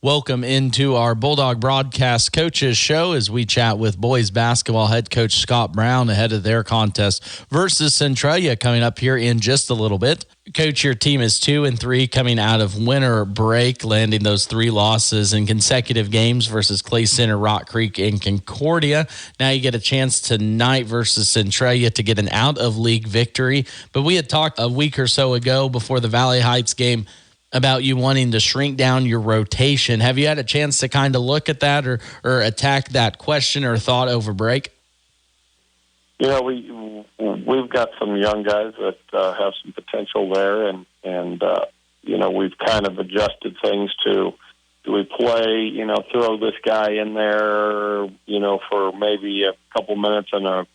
Welcome into our Bulldog Broadcast Coaches Show as we chat with boys basketball head coach Scott Brown ahead of their contest versus Centralia coming up here in just a little bit. Coach, your team is 2-3 coming out of winter break, landing those 3 losses in consecutive games versus Clay Center, Rock Creek, and Concordia. Now you get a chance tonight versus Centralia to get an out-of-league victory. But we had talked a week or so ago before the Valley Heights game about you wanting to shrink down your rotation. Have you had a chance to kind of look at that or attack that question or thought over break? You know, we've got some young guys that have some potential there, and you know, we've kind of adjusted things to, do we play, you know, throw this guy in there, you know, for maybe a couple minutes in a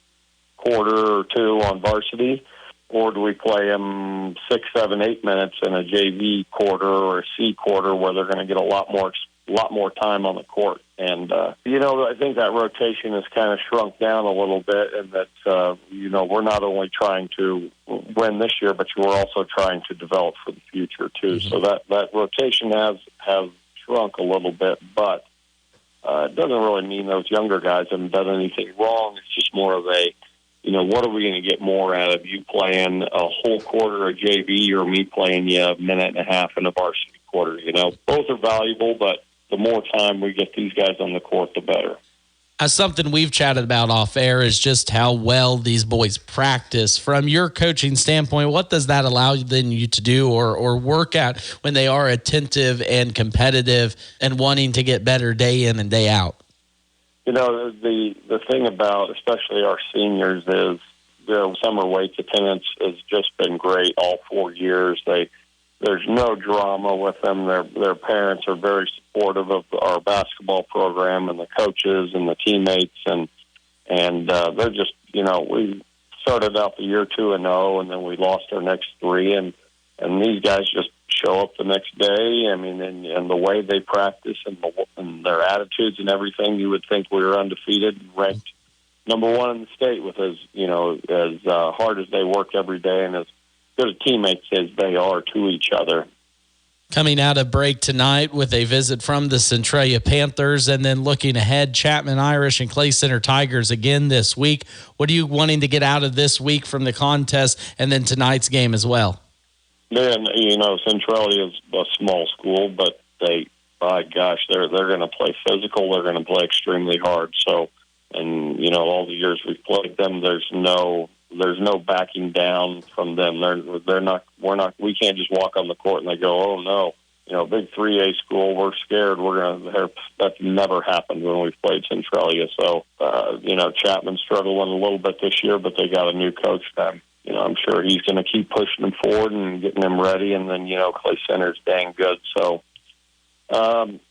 quarter or two on varsity, or do we play him 6, 7, 8 minutes in a JV quarter or a C quarter where they're going to get a lot more time on the court? And, you know, I think that rotation has kind of shrunk down a little bit, and that, you know, we're not only trying to win this year, but we're also trying to develop for the future, too. Mm-hmm. So that rotation has shrunk a little bit, but it doesn't really mean those younger guys haven't done anything wrong. It's just more of a, you know, what are we going to get more out of you playing a whole quarter of JV or me playing you a minute and a half in a varsity quarter? You know, both are valuable, but the more time we get these guys on the court, the better. Something we've chatted about off air is just how well these boys practice. From your coaching standpoint, what does that allow you to do or work at when they are attentive and competitive and wanting to get better day in and day out? You know, the thing about especially our seniors is their summer weights attendance has just been great all 4 years. There's no drama with them. Their parents are very supportive of our basketball program and the coaches and the teammates, and they're just, you know, we started out the year 2-0, and then we lost our next 3, and these guys just show up the next day. I mean, and the way they practice and their attitudes and everything, you would think we were undefeated and ranked number 1 in the state with as hard as they work every day and as good a teammates as they are to each other. Coming out of break tonight with a visit from the Centralia Panthers, and then looking ahead, Chapman Irish and Clay Center Tigers again this week. What are you wanting to get out of this week from the contest and then tonight's game as well? Then, you know, Centralia is a small school, but by gosh, they're going to play physical. They're going to play extremely hard. So, and you know, all the years we've played them, there's no backing down from them. We can't just walk on the court and they go, oh no, you know, big 3A school, we're scared. That's never happened when we've played Centralia. So, you know, Chapman's struggling a little bit this year, but they got a new coach now. You know, I'm sure he's going to keep pushing them forward and getting them ready. And then, you know, Clay Center's dang good. So,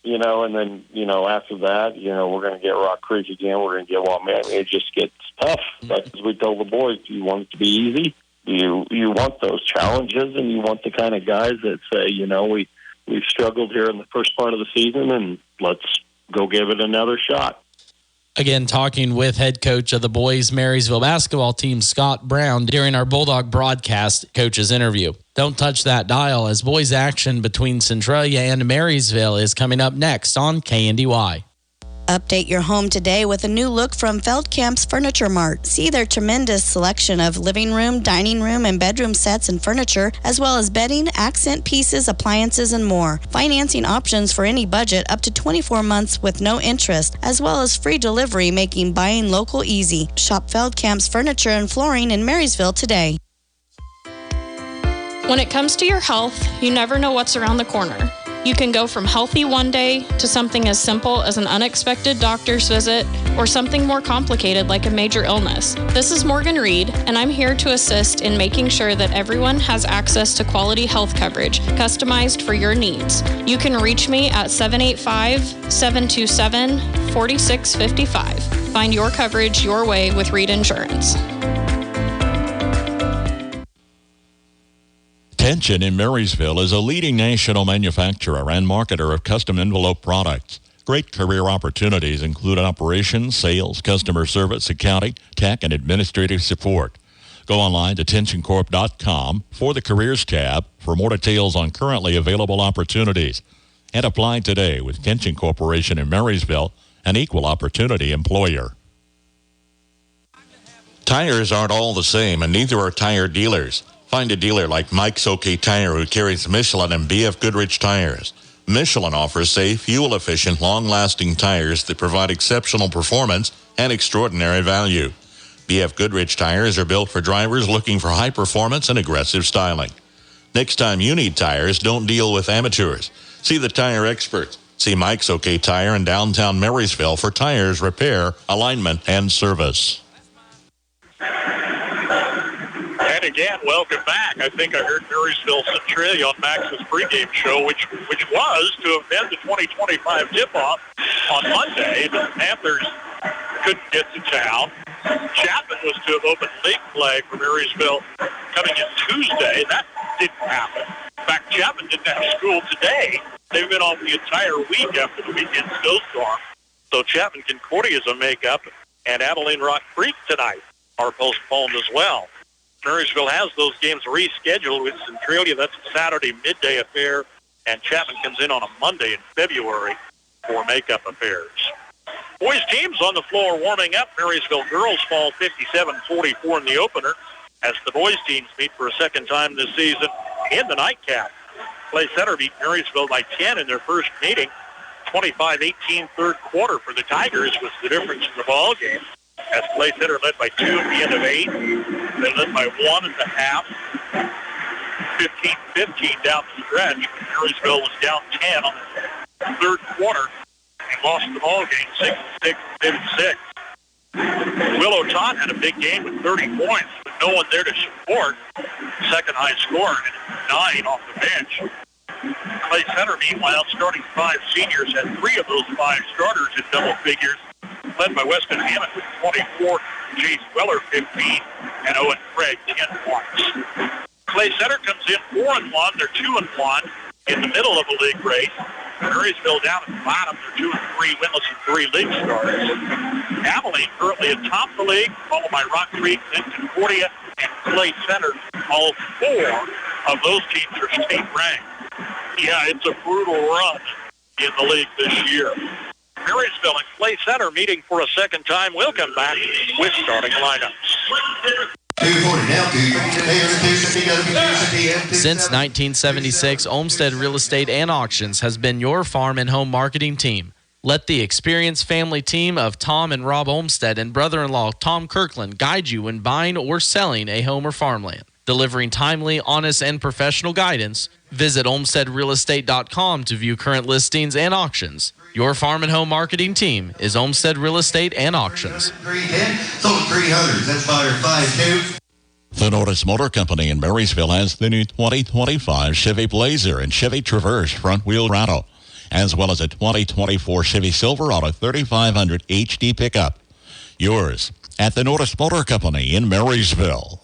you know, and then, you know, after that, you know, we're going to get Rock Creek again. We're going to get Waukegan. It just gets tough. Like as we told the boys, you want it to be easy. You want those challenges, and you want the kind of guys that say, you know, we've struggled here in the first part of the season, and let's go give it another shot. Again, talking with head coach of the boys Marysville basketball team, Scott Brown, during our Bulldog Broadcast coaches interview. Don't touch that dial, as boys action between Centralia and Marysville is coming up next on KNDY. Update your home today with a new look from Feldkamp's Furniture Mart. See their tremendous selection of living room, dining room, and bedroom sets and furniture, as well as bedding, accent pieces, appliances, and more. Financing options for any budget up to 24 months with no interest, as well as free delivery, making buying local easy. Shop Feldkamp's Furniture and Flooring in Marysville today. When it comes to your health, you never know what's around the corner. You can go from healthy one day to something as simple as an unexpected doctor's visit or something more complicated like a major illness. This is Morgan Reed, and I'm here to assist in making sure that everyone has access to quality health coverage customized for your needs. You can reach me at 785-727-4655. Find your coverage your way with Reed Insurance. Tension in Marysville is a leading national manufacturer and marketer of custom envelope products. Great career opportunities include operations, sales, customer service, accounting, tech, and administrative support. Go online to tensioncorp.com for the Careers tab for more details on currently available opportunities. and apply today with Kenshin Corporation in Marysville, an equal opportunity employer. Tires aren't all the same, and neither are tire dealers. Find a dealer like Mike's OK Tire who carries Michelin and BF Goodrich tires. Michelin offers safe, fuel-efficient, long-lasting tires that provide exceptional performance and extraordinary value. BF Goodrich tires are built for drivers looking for high performance and aggressive styling. Next time you need tires, don't deal with amateurs. See the tire experts. See Mike's OK Tire in downtown Marysville for tires, repair, alignment, and service. And again, welcome back. I think I heard Marysville Centralia on Max's pregame show, which was to have been the 2025 tip-off on Monday, but the Panthers couldn't get to town. Chapman was to have opened league play for Marysville coming in Tuesday. That didn't happen. In fact, Chapman didn't have school today. They've been off the entire week after the weekend snowstorm. So Chapman Concordia's a makeup, and Abilene Rock Creek tonight are postponed as well. Marysville has those games rescheduled with Centralia. That's a Saturday midday affair, and Chapman comes in on a Monday in February for makeup affairs. Boys teams on the floor warming up. Marysville girls fall 57-44 in the opener as the boys teams meet for a second time this season in the nightcap. Clay Center beat Marysville by 10 in their first meeting. 25-18 third quarter for the Tigers was the difference in the ball game. As Clay Center led by 2 at the end of 8. They led by 1 at the half. 15-15 down the stretch. Marysville was down 10 on the third quarter and lost the ball game 6-6. Willow Todd had a big game with 30 points, but no one there to support. Second high scorer at 9 off the bench. Clay Center, meanwhile, starting 5 seniors, had 3 of those 5 starters in double figures, led by Weston Hammond with 24, Chase Weller 15, and Owen Craig 10 points. Clay Center comes in 4-1. They're 2-1 in the middle of the league race. Marysville down at the bottom. They're 2-3, winless in 3 league starts. Abilene currently atop the league, followed by Rock Creek, then Concordia, and Clay Center. All 4 of those teams are state ranked. Yeah, it's a brutal run in the league this year. Marysville and Clay Center meeting for a second time. We'll come back with starting lineups. Since 1976, Olmsted Real Estate and Auctions has been your farm and home marketing team. Let the experienced family team of Tom and Rob Olmsted and brother-in-law Tom Kirkland guide you when buying or selling a home or farmland. Delivering timely, honest, and professional guidance, visit olmstedrealestate.com to view current listings and auctions. Your farm and home marketing team is Olmsted Real Estate and Auctions. 310, sold 300. That's buyer 5-2. The Norris Motor Company in Marysville has the new 2025 Chevy Blazer and Chevy Traverse front-wheel Rado, as well as a 2024 Chevy Silverado 3500 HD pickup. Yours at the Norris Motor Company in Marysville.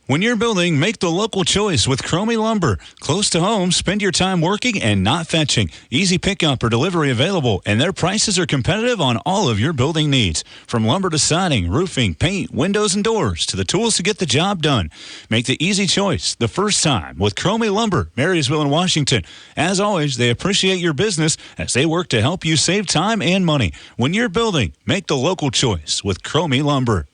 When you're building, make the local choice with Cromie Lumber. Close to home, spend your time working and not fetching. Easy pickup or delivery available, and their prices are competitive on all of your building needs. From lumber to siding, roofing, paint, windows, and doors, to the tools to get the job done. Make the easy choice the first time with Cromie Lumber, Marysville and Washington. As always, they appreciate your business as they work to help you save time and money. When you're building, make the local choice with Cromie Lumber.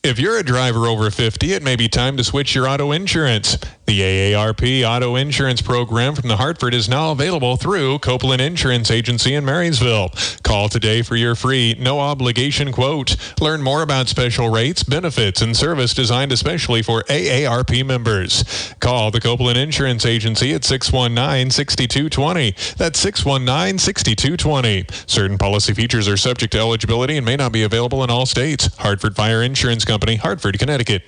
If you're a driver over 50, it may be time to switch your auto insurance. The AARP Auto Insurance Program from the Hartford is now available through Copeland Insurance Agency in Marysville. Call today for your free, no-obligation quote. Learn more about special rates, benefits, and service designed especially for AARP members. Call the Copeland Insurance Agency at 619-6220. That's 619-6220. Certain policy features are subject to eligibility and may not be available in all states. Hartford Fire Insurance Company, Hartford, Connecticut.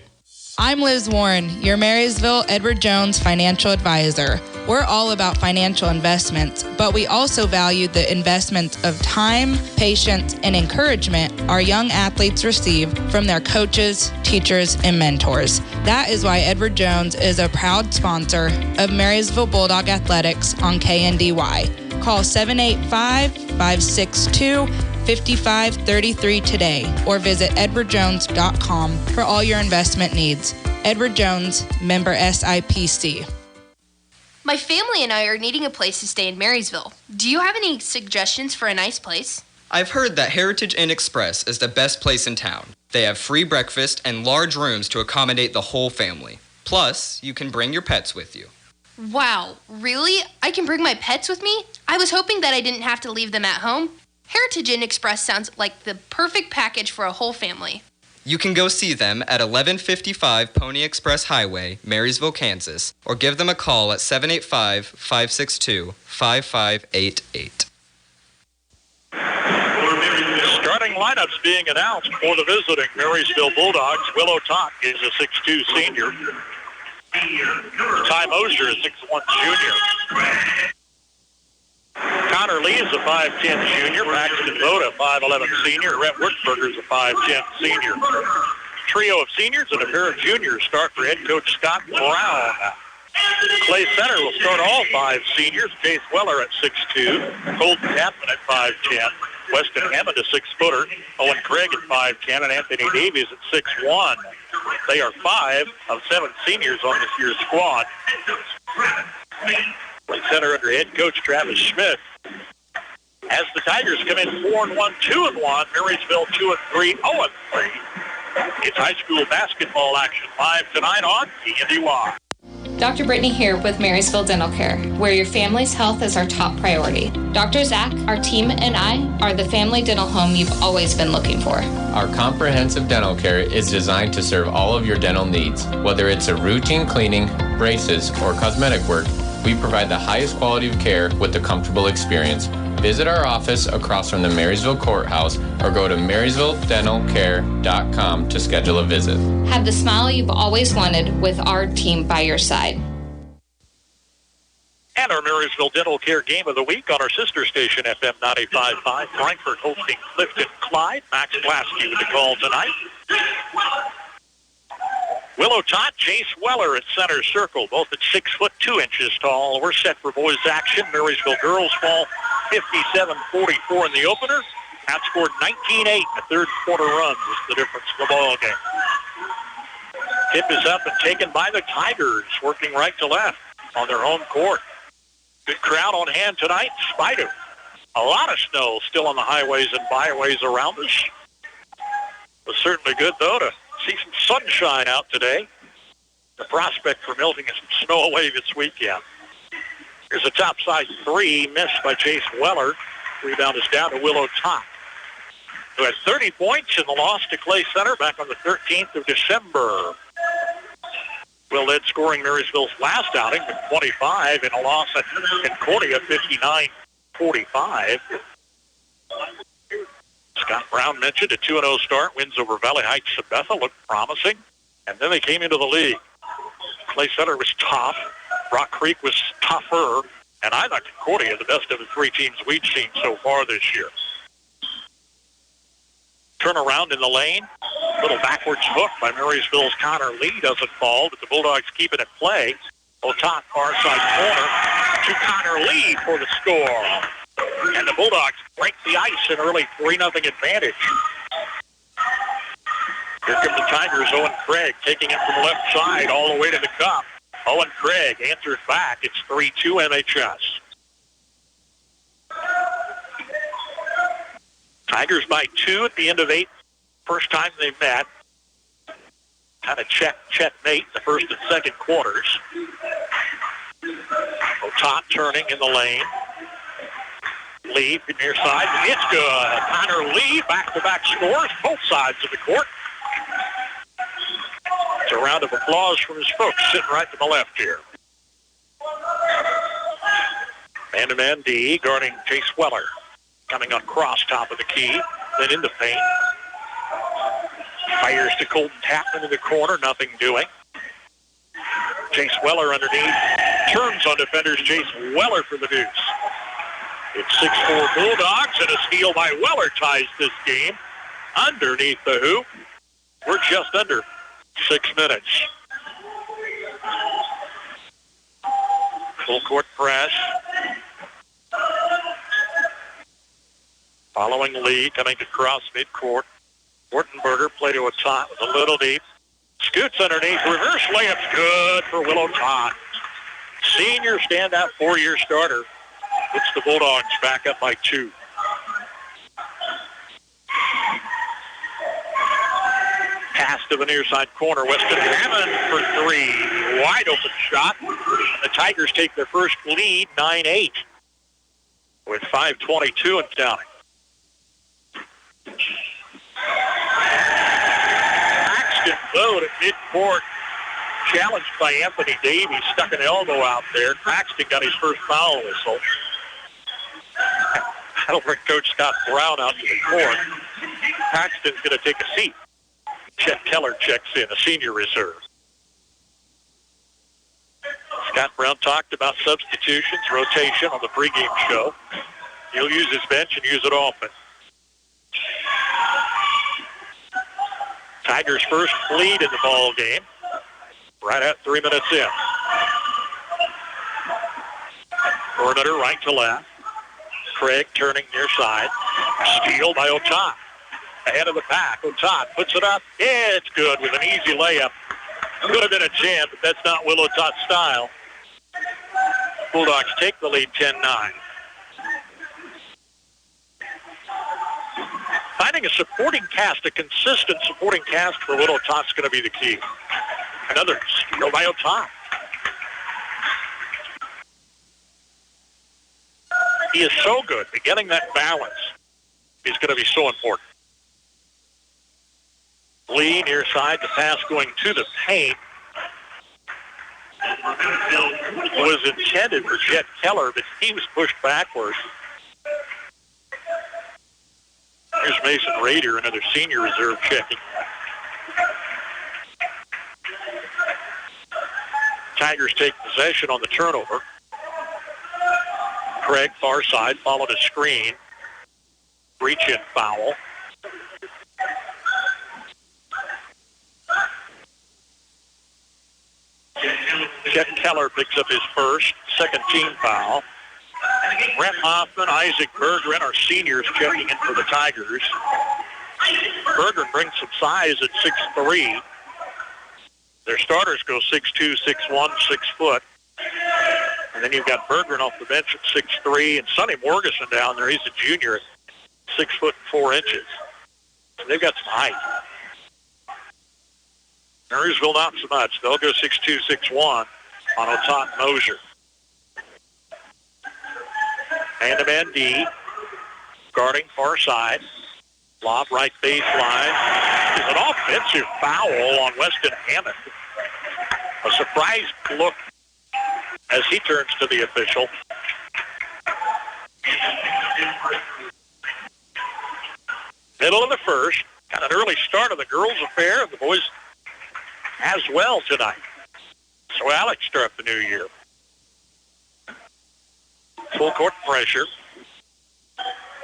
I'm Liz Warren, your Marysville Edward Jones financial advisor. We're all about financial investments, but we also value the investments of time, patience, and encouragement our young athletes receive from their coaches, teachers, and mentors. That is why Edward Jones is a proud sponsor of Marysville Bulldog Athletics on KNDY. Call 785-562-5533 today or visit edwardjones.com for all your investment needs. Edward Jones, member SIPC. My family and I are needing a place to stay in Marysville. Do you have any suggestions for a nice place? I've heard that Heritage Inn Express is the best place in town. They have free breakfast and large rooms to accommodate the whole family. Plus, you can bring your pets with you. Wow, really? I can bring my pets with me? I was hoping that I didn't have to leave them at home. Heritage Inn Express sounds like the perfect package for a whole family. You can go see them at 1155 Pony Express Highway, Marysville, Kansas, or give them a call at 785-562-5588. Starting lineups being announced for the visiting Marysville Bulldogs. Willow Tot is a 6'2 senior. Ty Mosier is 6'1 junior. Connor Lee is a 5'10 junior. Paxton Voda, 5'11 senior. Rhett Wittberger is a 5'10 senior. Trio of seniors and a pair of juniors start for head coach Scott Brown. Clay Center will start all 5 seniors. Chase Weller at 6'2. Colton Tapman at 5'10. Weston Hammond, a 6-footer. Owen Craig at 5'10 and Anthony Davies at 6'1. They are 5 of 7 seniors on this year's squad. Clay Center under head coach Travis Smith. As the Tigers come in 4-1, 2-1, Marysville 2-3, 0-3. It's high school basketball action live tonight on TNDY. Dr. Brittany here with Marysville Dental Care, where your family's health is our top priority. Dr. Zach, our team, and I are the family dental home you've always been looking for. Our comprehensive dental care is designed to serve all of your dental needs. Whether it's a routine cleaning, braces, or cosmetic work, we provide the highest quality of care with a comfortable experience. Visit our office across from the Marysville Courthouse or go to marysvilledentalcare.com to schedule a visit. Have the smile you've always wanted with our team by your side. And our Marysville Dental Care Game of the Week on our sister station, FM 95.5. Frankfort hosting Clifton Clyde. Max Blasky with the call tonight. Willow Tot, Chase Weller at center circle, both at 6'2" tall. We're set for boys action. Marysville girls fall 57-44 in the opener. Outscored 19-8 in the third quarter run was the difference in the ball game. Tip is up and taken by the Tigers, working right to left on their home court. Good crowd on hand tonight, in spite of a lot of snow still on the highways and byways around us. It was certainly good, though, to see some sunshine out today. The prospect for melting some snow away this weekend. Here's a topside 3 missed by Chase Weller. Rebound is down to Willow Tot, who had 30 points in the loss to Clay Center back on the 13th of December. Will led scoring Marysville's last outing with 25 in a loss at Concordia, 59-45. Scott Brown mentioned a 2-0 start. Wins over Valley Heights and Bethel looked promising. And then they came into the league. Clay Center was tough. Rock Creek was tougher. And I thought Concordia the best of the 3 teams we've seen so far this year. Turnaround in the lane. Little backwards hook by Marysville's Connor Lee doesn't fall, but the Bulldogs keep it at play. Otot, far side corner to Connor Lee for the score. And the Bulldogs break the ice in early 3-0 advantage. Here come the Tigers. Owen Craig taking it from the left side all the way to the cup. Owen Craig answers back. It's 3-2 MHS. Tigers by 2 at the end of 8. First time they met. Kind of checkmate in the first and second quarters. Otot turning in the lane. Lee near side. It's good. Connor Lee, back-to-back scores, both sides of the court. It's a round of applause from his folks sitting right to the left here. Man-to-man D guarding Chase Weller. Coming across top of the key, then into paint. Fires to Colton Tapman in the corner, nothing doing. Chase Weller underneath. Turns on defenders. Chase Weller for the deuce. It's 6-4 Bulldogs, and a steal by Weller ties this game underneath the hoop. We're just under 6 minutes. Full court press. Following Lee, coming to cross midcourt. Ortenberger play to a Tot with a little deep. Scoots underneath. Reverse layup's good for Willow Tot. Senior standout 4-year starter. Puts the Bulldogs back up by 2. Pass to the near side corner. Weston Hammond for 3. Wide open shot. The Tigers take their first lead, 9-8, with 5:22 and counting. Paxton load at midcourt. Challenged by Anthony Davies. Stuck an elbow out there. Paxton got his first foul whistle. That'll bring Coach Scott Brown out to the court. Paxton's going to take a seat. Chet Keller checks in, a senior reserve. Scott Brown talked about substitutions, rotation on the pregame show. He'll use his bench and use it often. Tigers' first lead in the ball game. Right at 3 minutes in. Perimeter right to left. Craig turning near side. Steal by Otat. Ahead of the pack. Otat puts it up. Yeah, it's good with an easy layup. Could have been a jam, but that's not Will Otat's style. Bulldogs take the lead 10-9. Finding a supporting cast, a consistent supporting cast for Will Otat's going to be the key. Another steal by Otat. He is so good at getting that balance. He's going to be so important. Lee near side, the pass going to the paint. Was intended for Chet Keller, but he was pushed backwards. Here's Mason Rader, another senior reserve checking. Tigers take possession on the turnover. Craig, far side, followed a screen. Reach-in foul. Chet Keller picks up his first, second team foul. Brett Hoffman, Isaac Bergeron are seniors checking in for the Tigers. Bergeron brings some size at 6'3". Their starters go 6'2", 6'1", 6 foot. And then you've got Bergeron off the bench at 6'3", and Sonny Morgeson down there. He's a junior at 6 foot 4 inches. So they've got some height. Marysville not so much. They'll go 6'2", 6'1" on Otat Mosier. Man-to-man D. Guarding far side. Lob right baseline. Is an offensive foul on Weston Hammond. A surprise look as he turns to the official. Middle of the first. Got an early start of the girls' affair, and the boys as well tonight. So Alex start the new year. Full court pressure.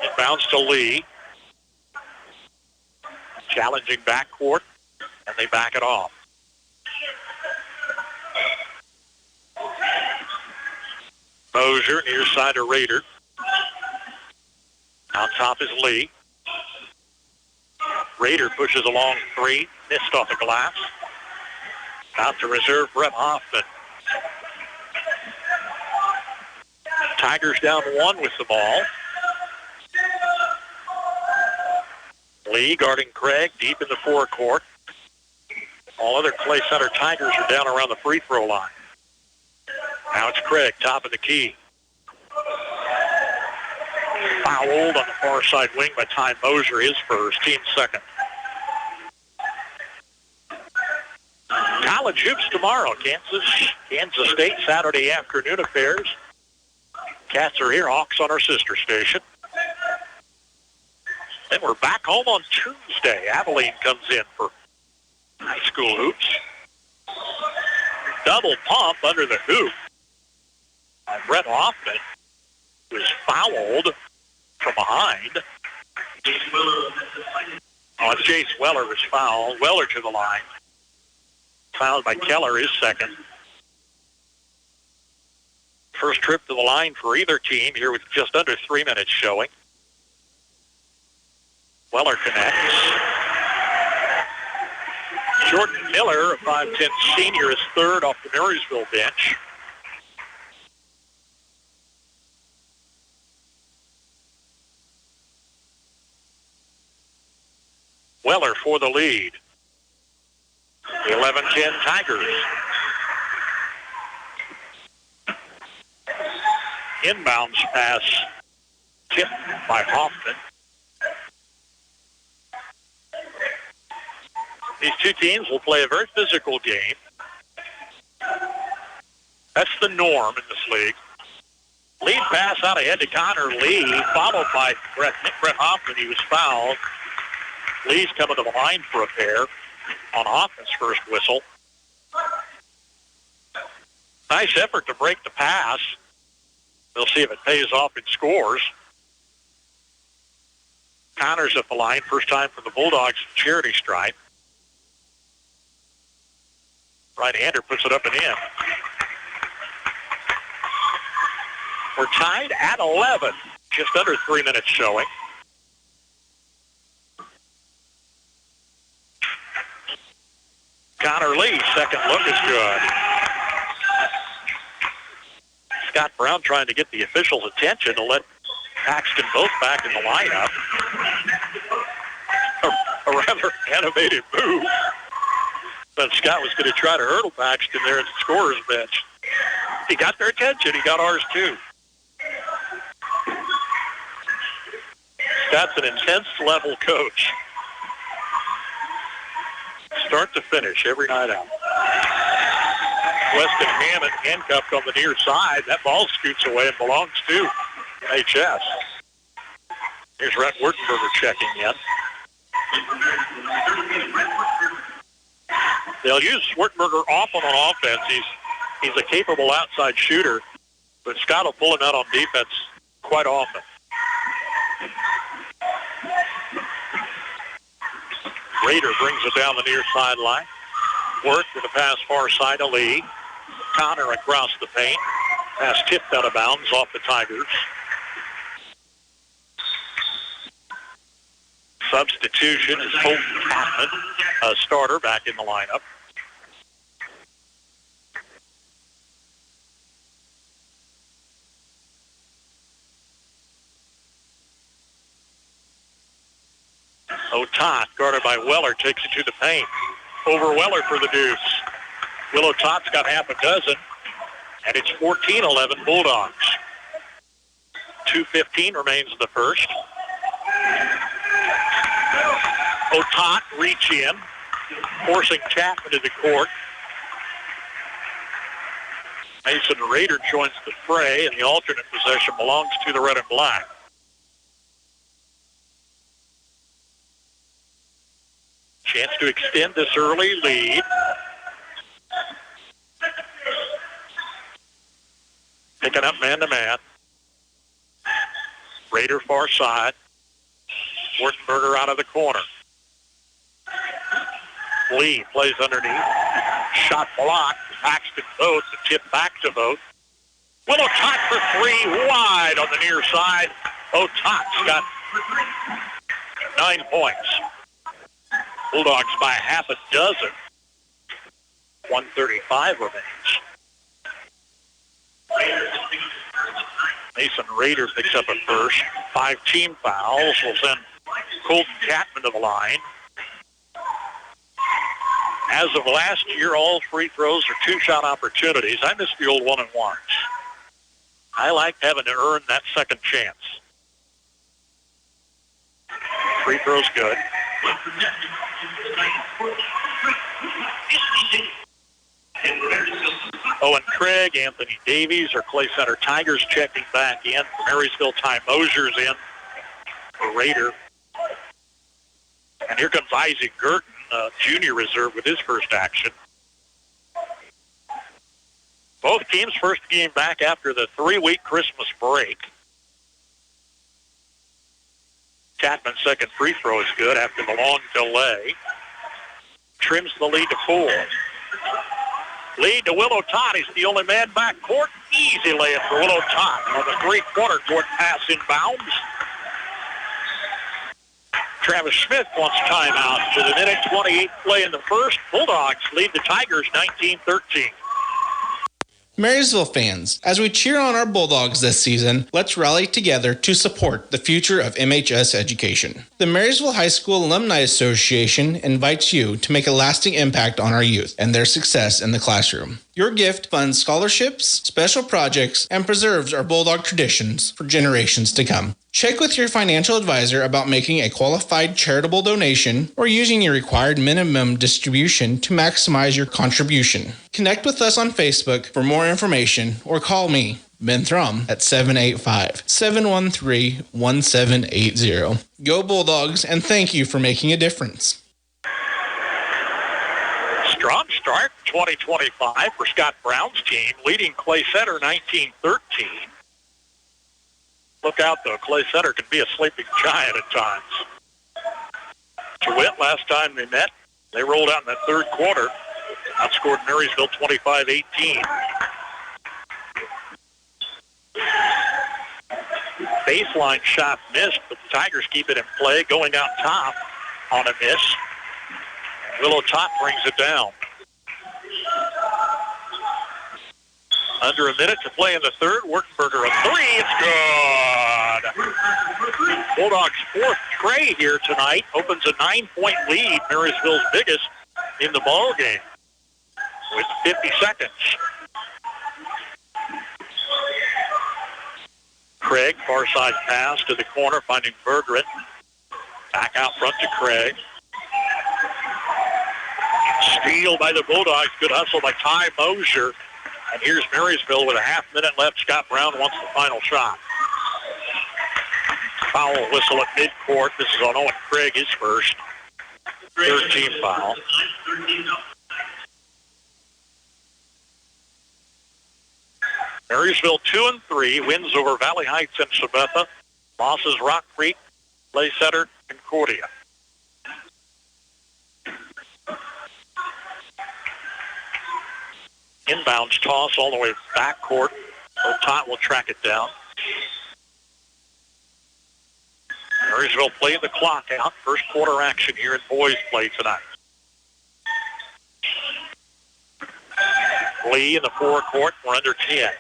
It bounces to Lee. Challenging backcourt, and they back it off. Mosier near side to Rader. On top is Lee. Rader pushes a long 3, missed off the glass. Out to reserve Brett Hoffman. Tigers down 1 with the ball. Lee guarding Craig deep in the forecourt. All other Clay Center Tigers are down around the free throw line. Now it's Craig, top of the key. Fouled on the far side wing by Ty Mosier, his first, team second. College hoops tomorrow. Kansas State, Saturday afternoon affairs. Cats are here, Hawks on our sister station. Then we're back home on Tuesday. Abilene comes in for high school hoops. Double pump under the hoop. Brett Hoffman was fouled from behind. Jace Weller was fouled. Weller to the line. Fouled by Keller, his second. First trip to the line for either team here with just under 3 minutes showing. Weller connects. Jordan Miller, a 5'10 senior, is third off the Marysville bench. Weller for the lead. The 11-10 Tigers. Inbounds pass tipped by Hoffman. These two teams will play a very physical game. That's the norm in this league. Lead pass out ahead to Connor Lee, followed by Brett Hoffman. He was fouled. Lee's coming to the line for a pair on Hoffman's first whistle. Nice effort to break the pass. We'll see if it pays off in scores. Connor's at the line, first time for the Bulldogs charity stripe. Right-hander puts it up and in. We're tied at 11, just under 3 minutes showing. Connor Lee, second look is good. Scott Brown trying to get the officials' attention to let Paxton both back in the lineup. A rather animated move. But Scott was going to try to hurdle Paxton there at the scorer's bench. He got their attention. He got ours, too. Scott's an intense-level coach. Start to finish every night out. Weston Hammond handcuffed on the near side. That ball scoots away and belongs to HS. Here's Rhett Wurtenberger checking in. They'll use Wurtenberger often on offense. He's a capable outside shooter, but Scott will pull him out on defense quite often. Rader brings it down the near sideline. Work with a pass far side to Lee. Connor across the paint. Pass tipped out of bounds off the Tigers. Substitution is Colton Chapman, a starter back in the lineup. O'Tott, guarded by Weller, takes it to the paint. Over Weller for the deuce. Will O'Tott's got half a dozen, and it's 14-11 Bulldogs. 2:15 remains in the first. O'Tott reach in, forcing Chapman to the court. Mason Rader joins the fray, and the alternate possession belongs to the red and black. Chance to extend this early lead. Picking up man-to-man. Rader far side. Wurtenberger out of the corner. Lee plays underneath. Shot blocked. Paxton Vogt. The tip back to Vogt. Will O'Tott for three. Wide on the near side. O'Tott's got 9 points. Bulldogs by half a dozen. 1:35 remains. Mason Rader picks up a first. 5 team fouls will send Colton Chapman to the line. As of last year, all free throws are 2-shot opportunities. I miss the old 1-and-1s. I like having to earn that second chance. Free throw's good. Owen Craig, Anthony Davies, our Clay Center Tigers checking back in. Marysville, Ty Mosier's in for Rader. And here comes Isaac Gurton, junior reserve, with his first action. Both teams' first game back after the 3-week Christmas break. Chapman's second free throw is good after the long delay. Trims the lead to 4. Lead to Will O'Tott. He's the only man back court. Easy layup for Will O'Tott on the three-quarter court pass inbounds. Travis Smith wants timeout with a minute 28 play in the first. Bulldogs lead the Tigers 19-13. Marysville fans, as we cheer on our Bulldogs this season, let's rally together to support the future of MHS education. The Marysville High School Alumni Association invites you to make a lasting impact on our youth and their success in the classroom. Your gift funds scholarships, special projects, and preserves our Bulldog traditions for generations to come. Check with your financial advisor about making a qualified charitable donation or using your required minimum distribution to maximize your contribution. Connect with us on Facebook for more information or call me, Ben Thrum, at 785-713-1780. Go Bulldogs, and thank you for making a difference. Strong start 2025 for Scott Brown's team, leading Clay Center 19-13. Look out, though. Clay Center can be a sleeping giant at times. DeWitt, last time they met, they rolled out in that third quarter. Outscored Marysville 25-18. Baseline shot missed, but the Tigers keep it in play, going out top on a miss. Willow Top brings it down. Under a minute to play in the third. Wertenberger, a three. It's good. Bulldogs' fourth tray here tonight opens a 9-point lead, Marysville's biggest in the ball game, with 50 seconds. Craig, far side pass to the corner, finding Bergeron. Back out front to Craig. Steal by the Bulldogs. Good hustle by Ty Mosier. And here's Marysville with a half minute left. Scott Brown wants the final shot. Foul whistle at midcourt. This is on Owen Craig, his first. Third team foul. Marysville 2-3, wins over Valley Heights and Sabetha. Losses Rock Creek, Clay Center, Concordia. Inbounds toss all the way back court. Otot will track it down. Marysville playing the clock out. First quarter action here in boys play tonight. Lee in the forecourt. We're under 10.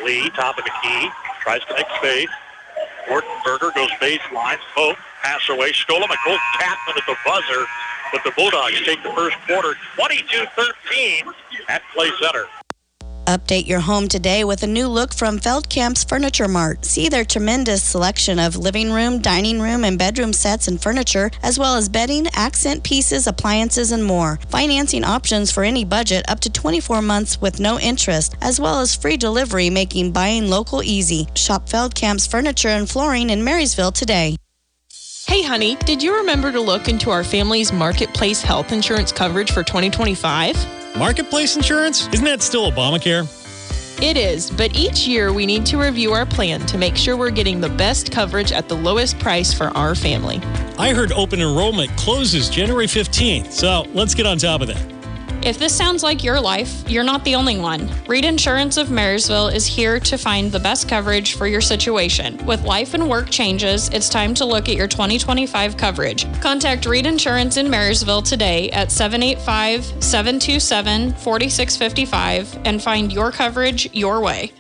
Lee, top of the key, tries to make space. Wertenberger goes baseline. Pope, pass away. Skolem, a Colt Tapman at the buzzer. But the Bulldogs take the first quarter 22-13 at Clay Center. Update your home today with a new look from Feldkamp's Furniture Mart. See their tremendous selection of living room, dining room, and bedroom sets and furniture, as well as bedding, accent pieces, appliances, and more. Financing options for any budget up to 24 months with no interest, as well as free delivery, making buying local easy. Shop Feldkamp's Furniture and Flooring in Marysville today. Hey, honey, did you remember to look into our family's Marketplace health insurance coverage for 2025? Marketplace insurance? Isn't that still Obamacare? It is, but each year we need to review our plan to make sure we're getting the best coverage at the lowest price for our family. I heard open enrollment closes January 15th, so let's get on top of that. If this sounds like your life, you're not the only one. Reed Insurance of Marysville is here to find the best coverage for your situation. With life and work changes, it's time to look at your 2025 coverage. Contact Reed Insurance in Marysville today at 785-727-4655 and find your coverage your way.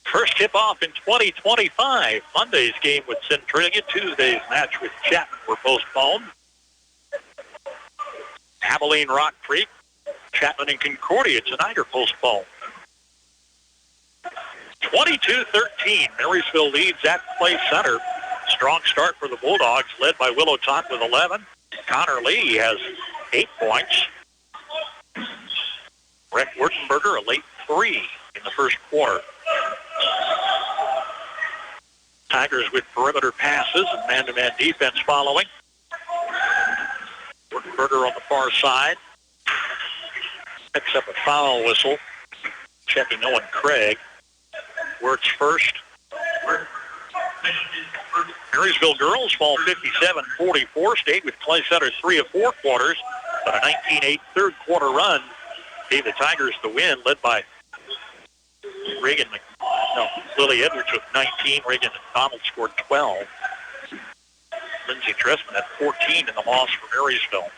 First tip-off in 2025. Monday's game with Centralia. Tuesday's match with Chapman were postponed. Abilene, Rock Creek, Chapman, and Concordia tonight are postponed. 22-13. Marysville leads at Clay Center. Strong start for the Bulldogs, led by Willow Tot with 11. Connor Lee has 8 points. Brett Wertenberger, a late 3 in the first quarter. Tigers with perimeter passes and man-to-man defense following. Wertenberger on the far side. Picks up a foul whistle. Checking Owen Craig. Works first. Marysville girls fall 57-44. Stayed with Clay Center 3 of 4 quarters. But a 19-8 third quarter run gave the Tigers the win, led by Lily Edwards with 19. Reagan McDonald scored 12. Lindsey Dressman had 14 in the loss for Marysville.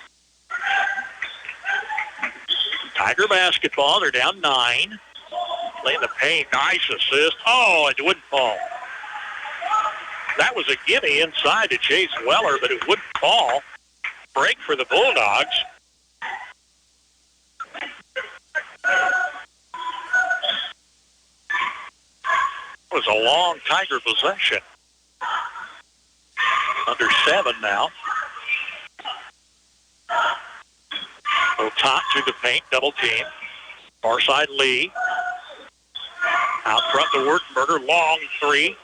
Tiger basketball. They're down 9. Play in the paint. Nice assist. Oh, it wouldn't fall. That was a gimme inside to Chase Weller, but it wouldn't fall. Break for the Bulldogs. It was a long Tiger possession. Under 7 now. Go top to the paint, double team. Far side Lee. Out front to Wurtenberger, long 3.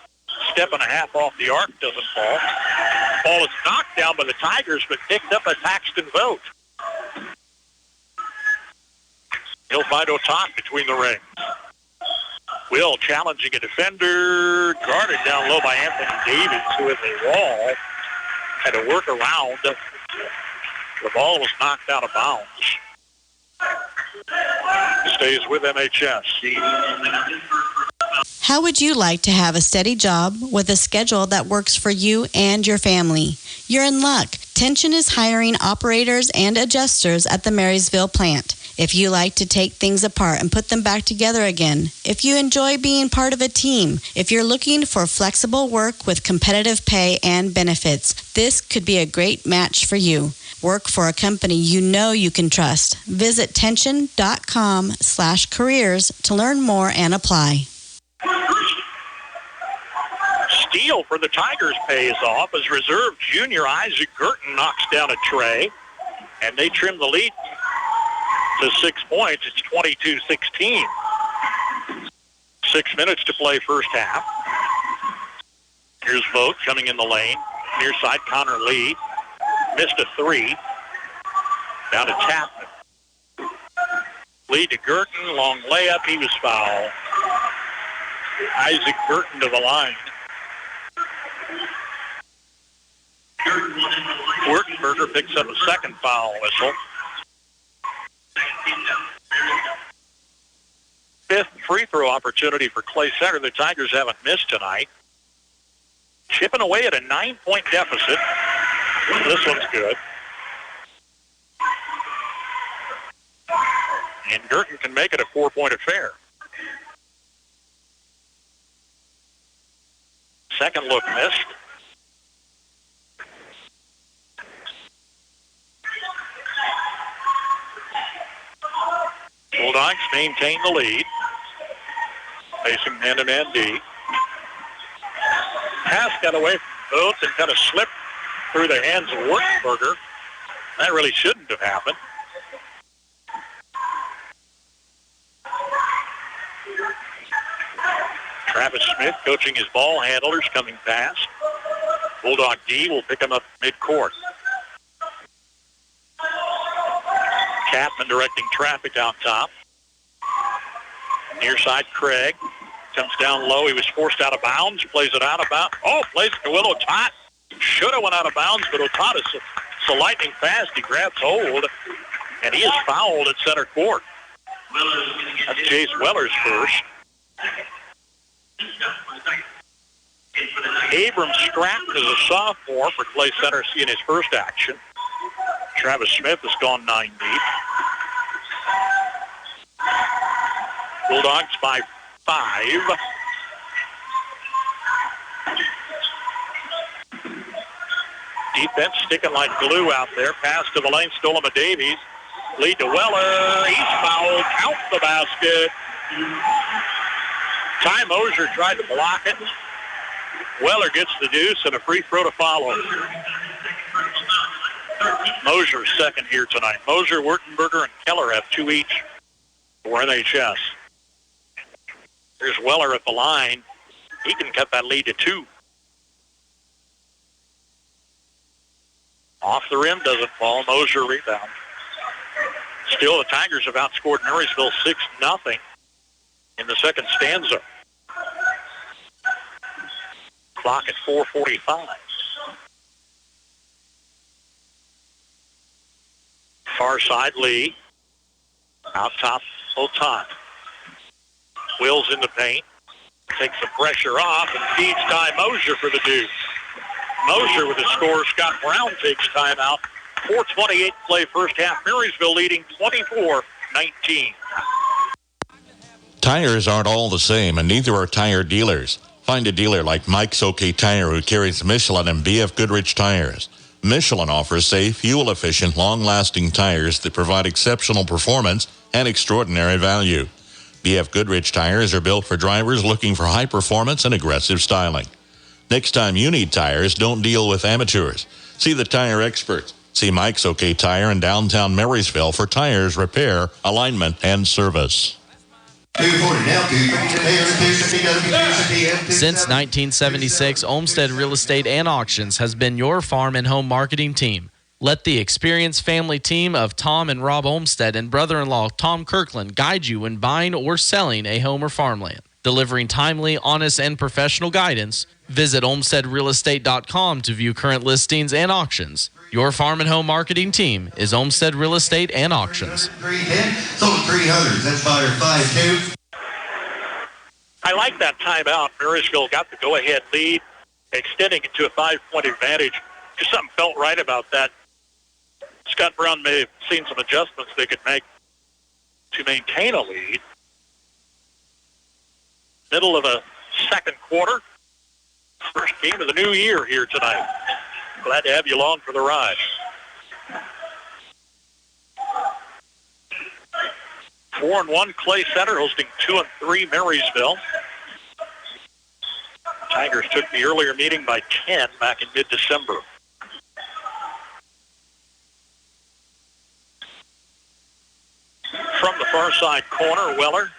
Step and a half off the arc, doesn't fall. Ball is knocked down by the Tigers, but picked up by Paxton Vogt. He'll find Otak between the rings. Will challenging a defender, guarded down low by Anthony Davis, who is a wall. Had to work around. The ball was knocked out of bounds. Stays with MHS. How would you like to have a steady job with a schedule that works for you and your family? You're in luck. Tension is hiring operators and adjusters at the Marysville plant. If you like to take things apart and put them back together again, if you enjoy being part of a team, if you're looking for flexible work with competitive pay and benefits, this could be a great match for you. Work for a company you know you can trust. Visit tension.com/careers to learn more and apply. Steal for the Tigers pays off as reserve junior Isaac Girton knocks down a tray, and they trim the lead to 6 points. It's 22-16. 6 minutes to play first half. Here's Vogt coming in the lane. Near side, Connor Lee. Missed a 3. Down to Tapman. Lee to Girton. Long layup. He was fouled. Isaac Girton to the line. Wurtenberger picks up a second foul whistle. 5th free throw opportunity for Clay Center. The Tigers haven't missed tonight. Chipping away at a 9-point deficit. This one's good. And Girton can make it a 4-point affair. Second look missed. Bulldogs maintain the lead. Facing man-to-man D. Pass got away from Vogt and kind of slipped through the hands of Wurtenberger. That really shouldn't have happened. Travis Smith coaching his ball handlers coming past. Bulldog D will pick him up midcourt. Chapman directing traffic out top. Near side, Craig. Comes down low. He was forced out of bounds. Plays it out of bounds. Oh, plays it to Will Otat. Should have went out of bounds, but Otat is so lightning fast. He grabs hold, and he is fouled at center court. That's Chase Weller's first. Abram Stratton is a sophomore for Clay Center in his first action. Travis Smith has gone 9 deep. Bulldogs by 5. Defense sticking like glue out there. Pass to the lane, stolen by Davies. Lead to Weller. He's fouled. Count the basket. Ty Mosier tried to block it. Weller gets the deuce and a free throw to follow. Mosier's second here tonight. Mosier, Wurtenberger, and Keller have 2 each for NHS. Here's Weller at the line. He can cut that lead to 2. Off the rim, doesn't fall. Mosier rebound. Still, the Tigers have outscored Marysville 6-0 in the second stanza. Clock at 4:45. Far side, Lee. Out top, Otat. Wills in the paint. Takes the pressure off and feeds Ty Mosier for the deuce. Mosier with the score. Scott Brown takes timeout. 4:28 play first half. Marysville leading 24-19. 19. Tires aren't all the same, and neither are tire dealers. Find a dealer like Mike's OK Tire who carries Michelin and BF Goodrich tires. Michelin offers safe, fuel-efficient, long-lasting tires that provide exceptional performance and extraordinary value. BF Goodrich tires are built for drivers looking for high performance and aggressive styling. Next time you need tires, don't deal with amateurs. See the tire experts. See Mike's OK Tire in downtown Marysville for tires, repair, alignment, and service. Since 1976, Olmsted Real Estate and Auctions has been your farm and home marketing team. Let the experienced family team of Tom and Rob Olmsted and brother-in-law Tom Kirkland guide you when buying or selling a home or farmland. Delivering timely, honest, and professional guidance, visit olmstedrealestate.com to view current listings and auctions. Your farm and home marketing team is Olmsted Real Estate and Auctions. 310, sold 300. That's buyer 5-2. I like that timeout. Marysville got the go-ahead lead, extending it to a 5-point advantage. Just something felt right about that. Scott Brown may have seen some adjustments they could make to maintain a lead. Middle of a second quarter. First game of the new year here tonight. Glad to have you along for the ride. 4-1 Clay Center hosting 2-3 Marysville. Tigers took the earlier meeting by 10 back in mid-December. From the far side corner, Weller.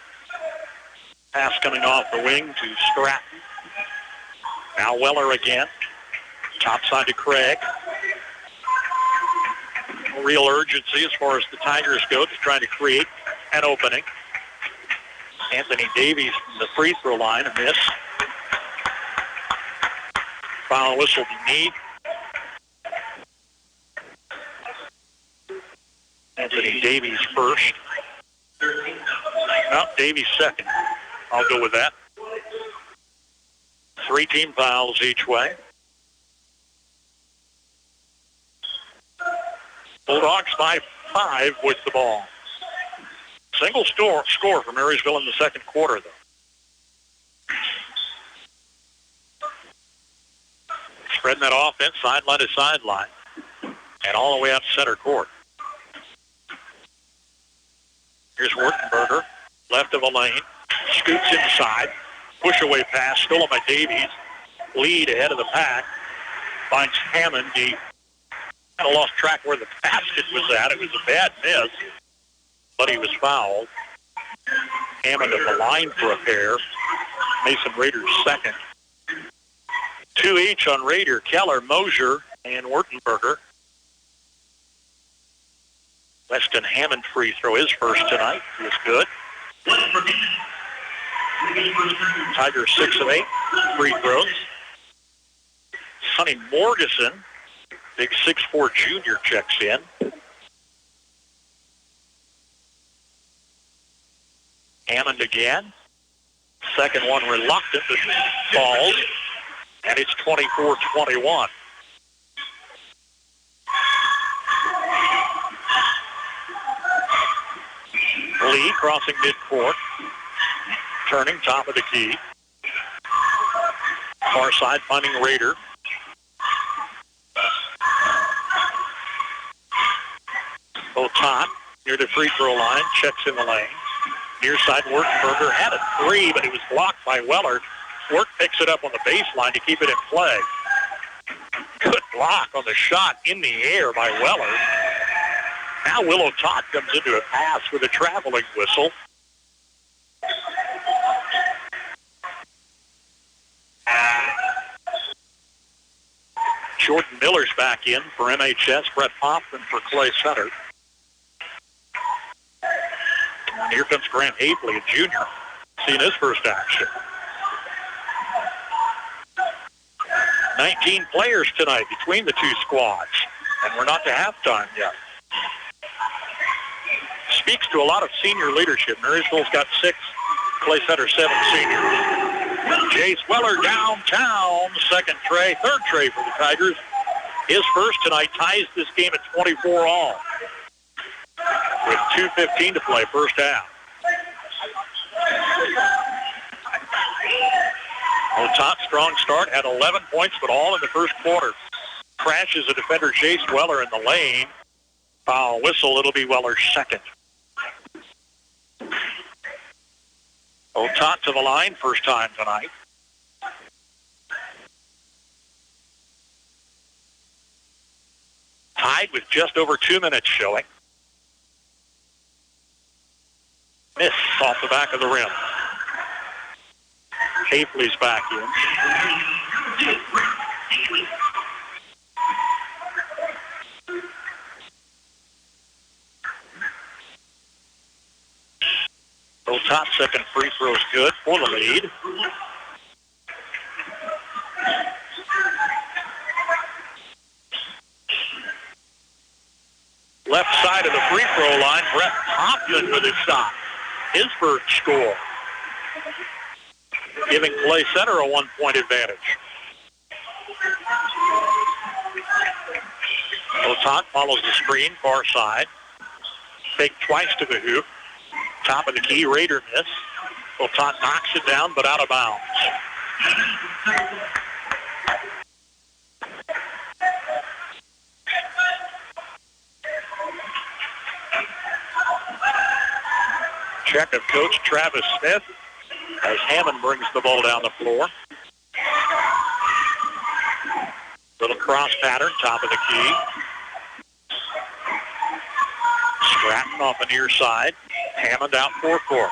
Pass coming off the wing to Stratton. Now Weller again. Top side to Craig. Real urgency as far as the Tigers go, just trying to create an opening. Anthony Davies from the free throw line, a miss. Foul whistle to Meade. Anthony Davies first. No, Davies second. I'll go with that. 3 team fouls each way. Bulldogs by 5 with the ball. Single score for Marysville in the second quarter, though. Spreading that offense sideline to sideline and all the way out to center court. Here's Wurtenberger, left of a lane, scoots inside, push away pass, stolen by Davies, lead ahead of the pack, finds Hammond. He kind of lost track where the basket was at. It was a bad miss, but he was fouled. Hammond at the line for a pair. Mason Rader's second. 2 each on Rader, Keller, Mosier, and Wurtenberger. Weston Hammond free throw his first tonight. He was good. Tigers 6 of 8 free throws. Sonny Morgeson, big 6'4" junior, checks in. Hammond again. Second one reluctant, but falls. And it's 24-21. Lee crossing midcourt. Turning, top of the key. Far side finding Rader. Otot near the free throw line, checks in the lane. Near side, Wurtenberger had a 3, but it was blocked by Weller. Work picks it up on the baseline to keep it in play. Good block on the shot in the air by Weller. Now Willow Todd comes into a pass with a traveling whistle. Jordan Miller's back in for MHS. Brett Hoffman for Clay Center. And here comes Grant Havley, a junior, seeing his first action. 19 players tonight between the two squads, and we're not to halftime yet. Speaks to a lot of senior leadership. Marysville's got 6, Clay Center 7 seniors. Jace Weller downtown, third tray for the Tigers. His first tonight ties this game at 24 all. with 2:15 to play first half. Top strong start, had 11 points, but all in the first quarter. Crashes a defender, Chase Weller, in the lane. Foul whistle, it'll be Weller's second. Otot to the line, first time tonight. Tied with just over 2 minutes showing. Miss off the back of the rim. Hafley's back in. Otot second free throw is good for the lead. Left side of the free throw line, Brett Hopkins with his shot. His first score. Giving Clay Center a 1-point advantage. Otot follows the screen, far side. Fake twice to the hoop. Top of the key, Raider miss. Otot knocks it down, but out of bounds. Check of Coach Travis Smith as Hammond brings the ball down the floor. Little cross pattern, top of the key. Stratton off the near side. Hammond out forecourt.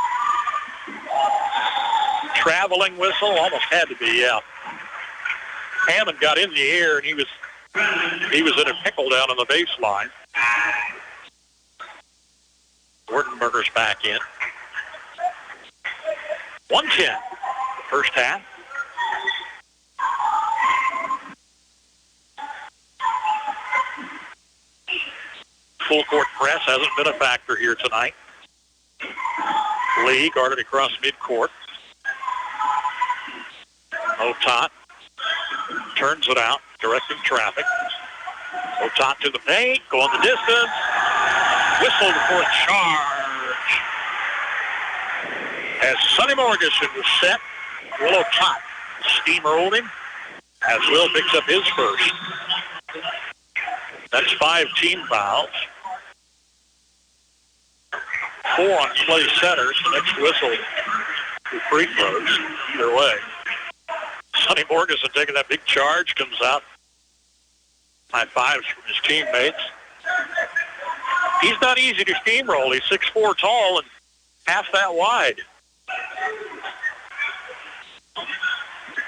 Traveling whistle, almost had to be, yeah. Hammond got in the air, and he was in a pickle down on the baseline. Wertenberger's back in. 1:10, first half. Full court press hasn't been a factor here tonight. Lee guarded across midcourt. Otot turns it out, directing traffic. Otot to the paint, going the distance. Whistled for a charge. As Sonny Morgeson was set, Will Otot steamrolled him as Will picks up his first. That's 5 team fouls. 4 on Clay Center. Next whistle for free throws. Either way. Sonny Morgeson taking that big charge, comes out. High fives from his teammates. He's not easy to steamroll. He's 6'4" tall and half that wide.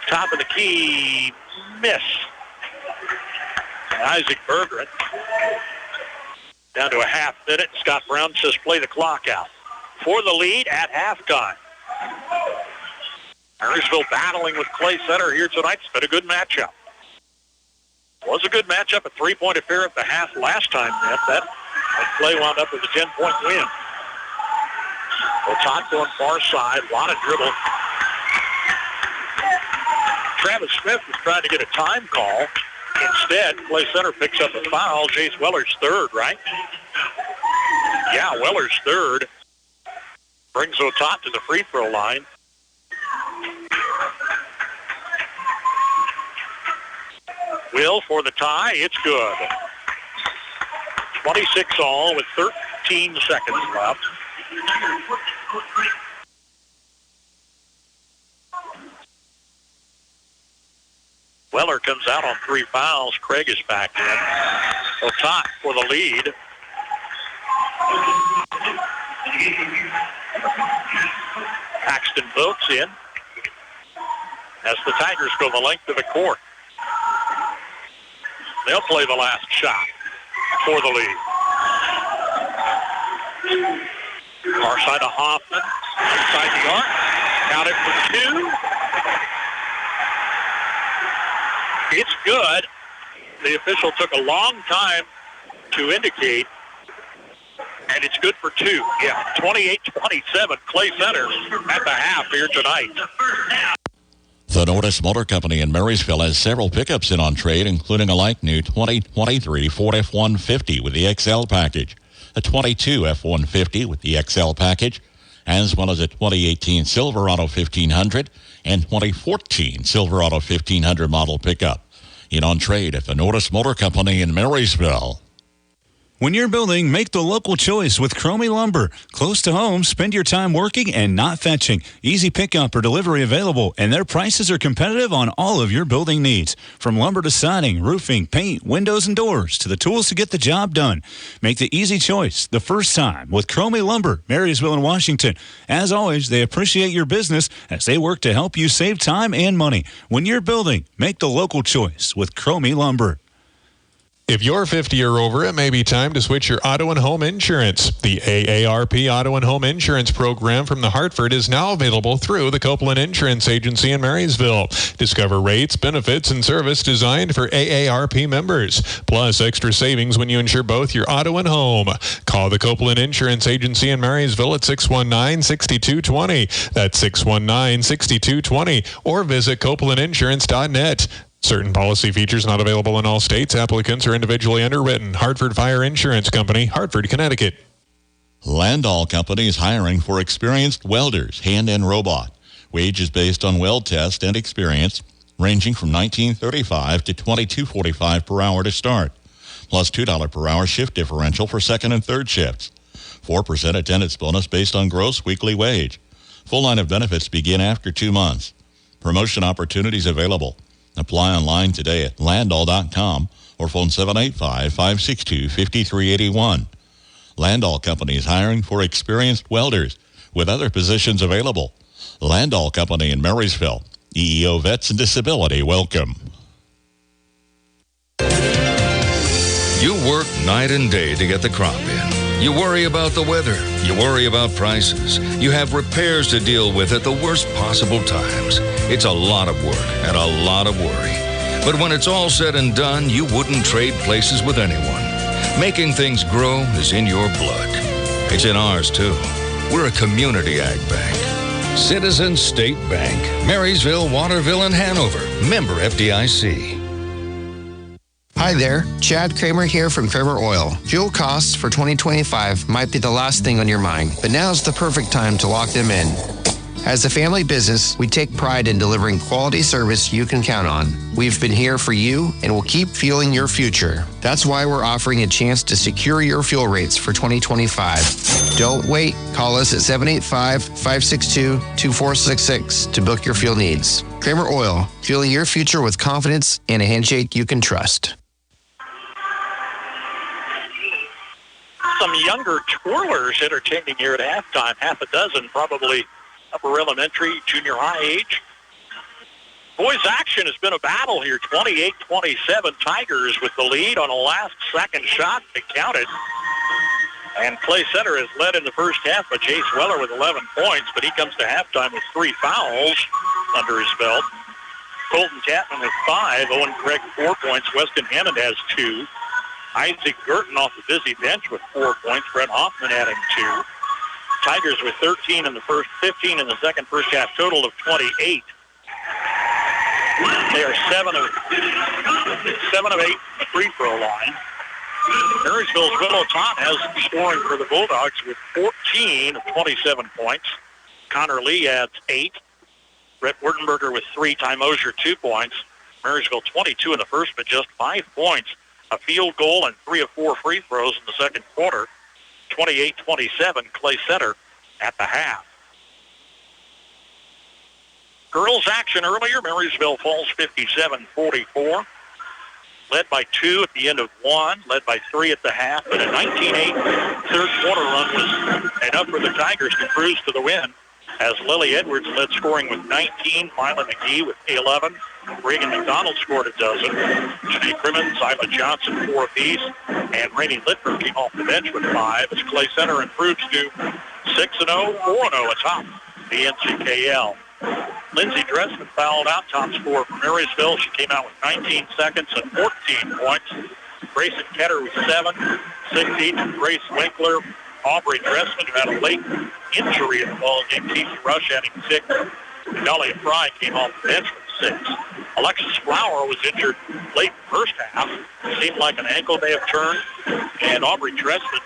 Top of the key, miss. And Isaac Bergeron. Down to a half minute. Scott Brown says play the clock out. For the lead at halftime. Marysville battling with Clay Center here tonight. It's been a good matchup. Was a good matchup, a 3-point affair at the half last time. That Clay wound up with a 10-point win. Otot going far side, a lot of dribble. Travis Smith was trying to get a time call. Instead, Clay Center picks up a foul. Chase Weller's third, right? Yeah, Weller's third. Brings Otot to the free throw line. Will for the tie. It's good. 26 all with 13 seconds left. Weller comes out on 3 fouls. Craig is back in. Otot for the lead. Paxton votes in as the Tigers go the length of the court. They'll play the last shot for the lead. Far side of Hoffman. Inside the arc. Count it for 2. It's good. The official took a long time to indicate, and it's good for 2. Yeah, 28-27. Clay Center at the half here tonight. The Nordis Motor Company in Marysville has several pickups in on trade, including a like-new 2023 Ford F-150 with the XL package. a 22 F-150 with the XL package, as well as a 2018 Silverado 1500 and 2014 Silverado 1500 model pickup. In on trade at the Norris Motor Company in Marysville. When you're building, make the local choice with Cromie Lumber. Close to home, spend your time working and not fetching. Easy pickup or delivery available, and their prices are competitive on all of your building needs. From lumber to siding, roofing, paint, windows, and doors, to the tools to get the job done. Make the easy choice the first time with Cromie Lumber, Marysville and Washington. As always, they appreciate your business as they work to help you save time and money. When you're building, make the local choice with Cromie Lumber. If you're 50 or over, it may be time to switch your auto and home insurance. The AARP Auto and Home Insurance Program from the Hartford is now available through the Copeland Insurance Agency in Marysville. Discover rates, benefits, and service designed for AARP members, plus extra savings when you insure both your auto and home. Call the Copeland Insurance Agency in Marysville at 619-6220. That's 619-6220. Or visit copelandinsurance.net. Certain policy features not available in all states. Applicants are individually underwritten. Hartford Fire Insurance Company, Hartford, Connecticut. Landall Company is hiring for experienced welders, hand and robot. Wages based on weld test and experience, ranging from $19.35 to $22.45 per hour to start, plus $2 per hour shift differential for second and third shifts. 4% attendance bonus based on gross weekly wage. Full line of benefits begin after 2 months. Promotion opportunities available. Apply online today at Landall.com or phone 785-562-5381. Landall Company is hiring for experienced welders with other positions available. Landall Company in Marysville. EEO Vets and Disability, welcome. You work night and day to get the crop in. You worry about the weather. You worry about prices. You have repairs to deal with at the worst possible times. It's a lot of work and a lot of worry. But when it's all said and done, you wouldn't trade places with anyone. Making things grow is in your blood. It's in ours, too. We're a community ag bank. Citizens State Bank. Marysville, Waterville, and Hanover. Member FDIC. Hi there, Chad Kramer here from Kramer Oil. Fuel costs for 2025 might be the last thing on your mind, but now's the perfect time to lock them in. As a family business, we take pride in delivering quality service you can count on. We've been here for you and will keep fueling your future. That's why we're offering a chance to secure your fuel rates for 2025. Don't wait. Call us at 785-562-2466 to book your fuel needs. Kramer Oil, fueling your future with confidence and a handshake you can trust. Some younger twirlers entertaining here at halftime, half a dozen, probably upper elementary, junior high age. Boys action has been a battle here, 28-27. Tigers with the lead on a last-second shot. They counted. And Clay Center has led in the first half by Jace Weller with 11 points, but he comes to halftime with 3 fouls under his belt. Colton Catman with 5. Owen Craig 4 points. Weston Hammond has 2. Isaac Girton off the busy bench with 4 points. Brett Hoffman adding 2. Tigers with 13 in the first, 15 in the second, first half, total of 28. They are 7 of 8 free throw line. Marysville's Willow Todd has scoring for the Bulldogs with 14 of 27 points. Connor Lee adds 8. Brett Wurtenberger with 3. Ty Mosier 2 points. Marysville 22 in the first, but just 5 points. A field goal and 3 of 4 free throws in the second quarter. 28-27, Clay Center at the half. Girls action earlier. Marysville falls 57-44. Led by 2 at the end of 1, led by 3 at the half, but a 19-8 third quarter run was enough for the Tigers to cruise to the win, as Lily Edwards led scoring with 19, Mila McGee with 11, Reagan McDonald scored a dozen, Janae Crimmins, Isla Johnson 4 apiece, and Rainey Littler came off the bench with 5, as Clay Center improves to 6-0, 4-0 atop the NCKL. Lindsey Dresden fouled out, top scorer for Marysville. She came out with 19 seconds and 14 points. Grayson Ketter with 7, 6 each. Grace Winkler, Aubrey Dressman, who had a late injury in the ball game. T.C. Rush adding 6. Dahlia Fry came off the bench with 6. Alexis Flower was injured late in the first half. It seemed like an ankle may have turned. And Aubrey Dressman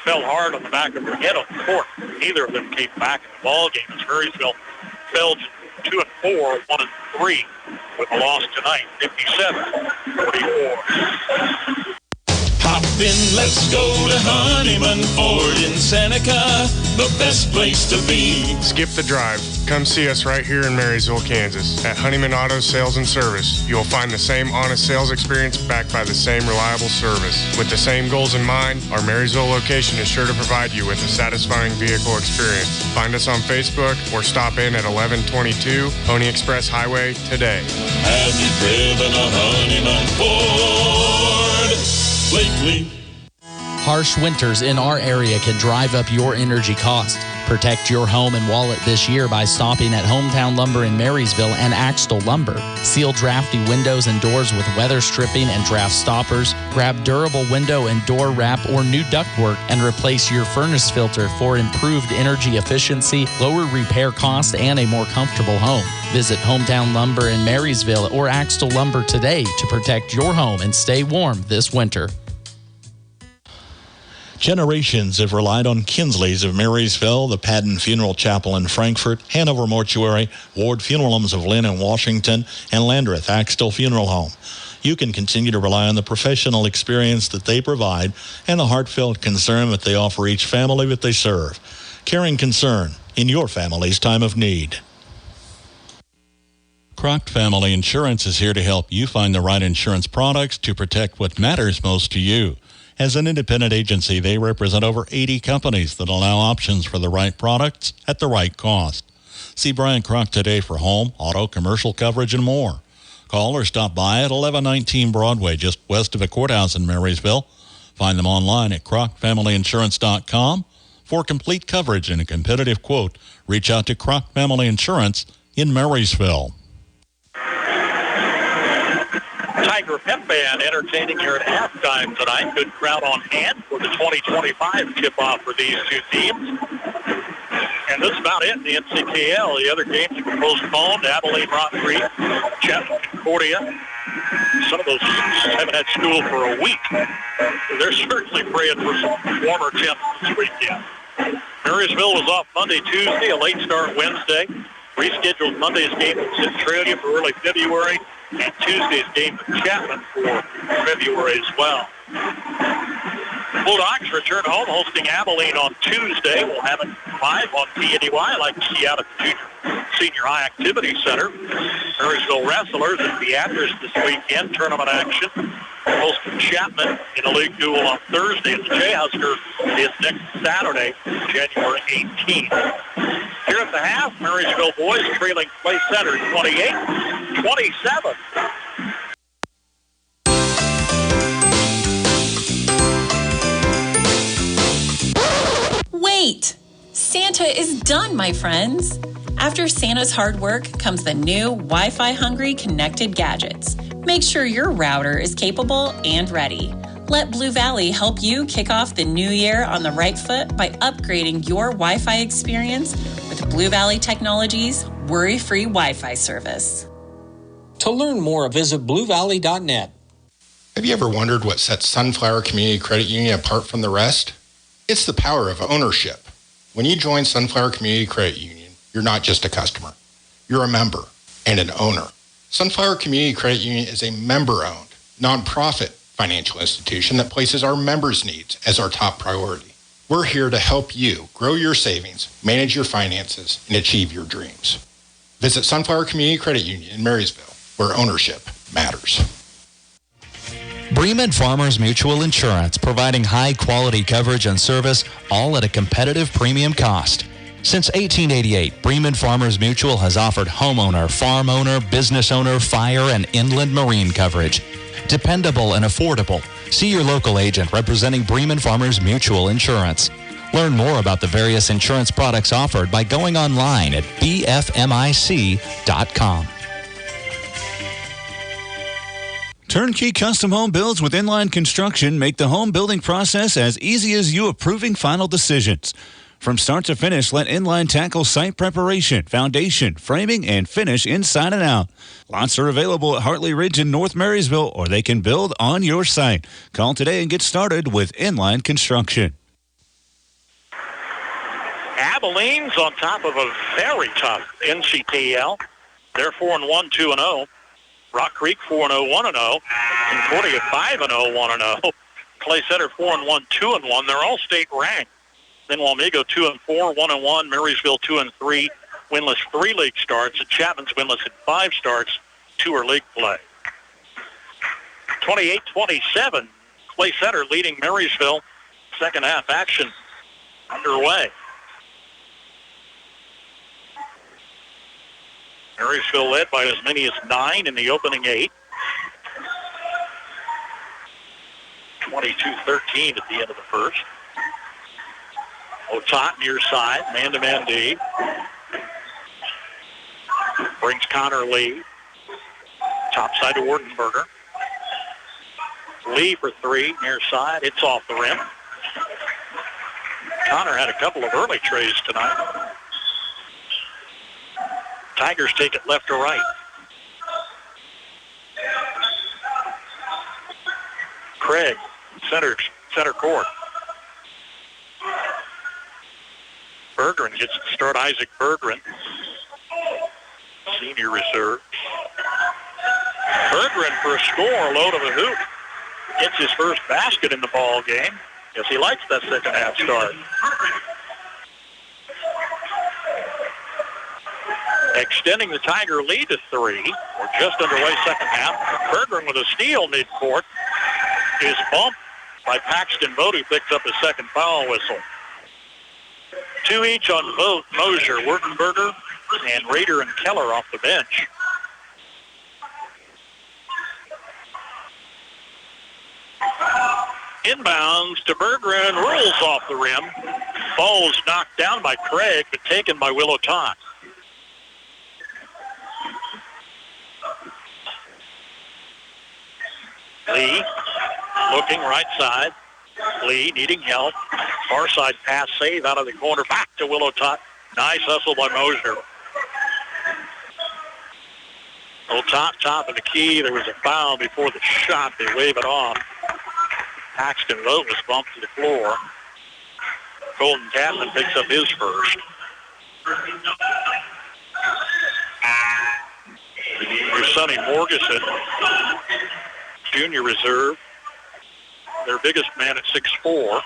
fell hard on the back of her head on the court. Neither of them came back in the ball game as Marysville fell to 2-4, 1-3 with a loss tonight, 57-44. Hop in, let's go to Honeyman Ford in Seneca, the best place to be. Skip the drive. Come see us right here in Marysville, Kansas. At Honeyman Auto Sales and Service, you'll find the same honest sales experience backed by the same reliable service. With the same goals in mind, our Marysville location is sure to provide you with a satisfying vehicle experience. Find us on Facebook or stop in at 1122 Pony Express Highway today. Have you driven a Honeyman Ford lately? Harsh winters in our area can drive up your energy cost. Protect your home and wallet this year by stopping at Hometown Lumber in Marysville and Axtell Lumber. Seal drafty windows and doors with weather stripping and draft stoppers. Grab durable window and door wrap or new ductwork and replace your furnace filter for improved energy efficiency, lower repair costs, and a more comfortable home. Visit Hometown Lumber in Marysville or Axtell Lumber today to protect your home and stay warm this winter. Generations have relied on Kinsley's of Marysville, the Padden Funeral Chapel in Frankfort, Hanover Mortuary, Ward Funeral Homes of Lynn and Washington, and Landreth Axtell Funeral Home. You can continue to rely on the professional experience that they provide and the heartfelt concern that they offer each family that they serve. Caring concern in your family's time of need. Croc Family Insurance is here to help you find the right insurance products to protect what matters most to you. As an independent agency, they represent over 80 companies that allow options for the right products at the right cost. See Brian Croc today for home, auto, commercial coverage, and more. Call or stop by at 1119 Broadway, just west of the courthouse in Marysville. Find them online at crocfamilyinsurance.com. For complete coverage and a competitive quote, reach out to Croc Family Insurance in Marysville. Tiger Pep Band entertaining here at halftime tonight. Good crowd on hand for the 2025 tip-off for these two teams. And that's about it in the NCKL. The other games were postponed. Abilene, Rock Creek, Chapman, Concordia. Some of those haven't had school for a week. So they're certainly praying for some warmer temps this weekend. Marysville was off Monday, Tuesday, a late start Wednesday. Rescheduled Monday's game at Centralia for early February, and Tuesday's game at Chapman for February as well. Bulldogs return home hosting Abilene on Tuesday. We'll have it live on TNY like you see out at the Senior High Activity Center. Marysville Wrestlers and Beatrice this weekend, tournament action. Hosting Chapman in a league duel on Thursday, and the Jayhusker is next Saturday, January 18th. Here at the half, Marysville boys trailing Clay Center 28-27. Wait! Santa is done, my friends. After Santa's hard work comes the new Wi-Fi hungry connected gadgets. Make sure your router is capable and ready. Let Blue Valley help you kick off the new year on the right foot by upgrading your Wi-Fi experience with Blue Valley Technologies' worry-free Wi-Fi service. To learn more, visit bluevalley.net. Have you ever wondered what sets Sunflower Community Credit Union apart from the rest? It's the power of ownership. When you join Sunflower Community Credit Union, you're not just a customer. You're a member and an owner. Sunflower Community Credit Union is a member-owned, nonprofit financial institution that places our members' needs as our top priority. We're here to help you grow your savings, manage your finances, and achieve your dreams. Visit Sunflower Community Credit Union in Marysville, where ownership matters. Bremen Farmers Mutual Insurance, providing high-quality coverage and service, all at a competitive premium cost. Since 1888, Bremen Farmers Mutual has offered homeowner, farm owner, business owner, fire, and inland marine coverage. Dependable and affordable. See your local agent representing Bremen Farmers Mutual Insurance. Learn more about the various insurance products offered by going online at bfmic.com. Turnkey custom home builds with Inline Construction make the home building process as easy as you approving final decisions. From start to finish, let Inline tackle site preparation, foundation, framing, and finish inside and out. Lots are available at Hartley Ridge in North Marysville, or they can build on your site. Call today and get started with Inline Construction. Abilene's on top of a very tough NCTL. They're 4-1, 2-0. Rock Creek 4-0, 1-0. Concordia 5-0, 1-0. Clay Center 4-1, 2-1. They're all state ranked. Then Wamego 2-4, 1-1. Marysville 2-3, winless 3 league starts. And Chapman's winless in 5 starts. 2 are league play. 28-27. Clay Center leading Marysville. Second half action underway. Marysville led by as many as 9 in the opening 8. 22-13 at the end of the first. Otot near side, man-to-man D. Brings Connor Lee. Top side to Wartenberger. Lee for 3, near side. It's off the rim. Connor had a couple of early trays tonight. Tigers take it left to right. Craig, center court. Bergeron gets to start. Isaac Bergeron, senior reserve. Bergeron for a score, low to the hoop. Gets his first basket in the ball game. Yes, he likes that second half start. Extending the Tiger lead to 3. We're just underway second half. Bergeron with a steal midcourt is bumped by Paxton Vogt, who picks up his second foul whistle. 2 each on Vogt, Mosier, Wurtenberger, and Rader and Keller off the bench. Inbounds to Bergeron, rolls off the rim. Ball was knocked down by Craig, but taken by Willow Todd. Lee looking right side. Lee needing help. Far side pass save out of the corner. Back to Willow Tot. Nice hustle by Mosier. Top of the key. There was a foul before the shot. They wave it off. Paxton Vogt was bumped to the floor. Colton Tapman picks up his first. Here's Sonny Morgeson, junior reserve. Their biggest man at 6'4".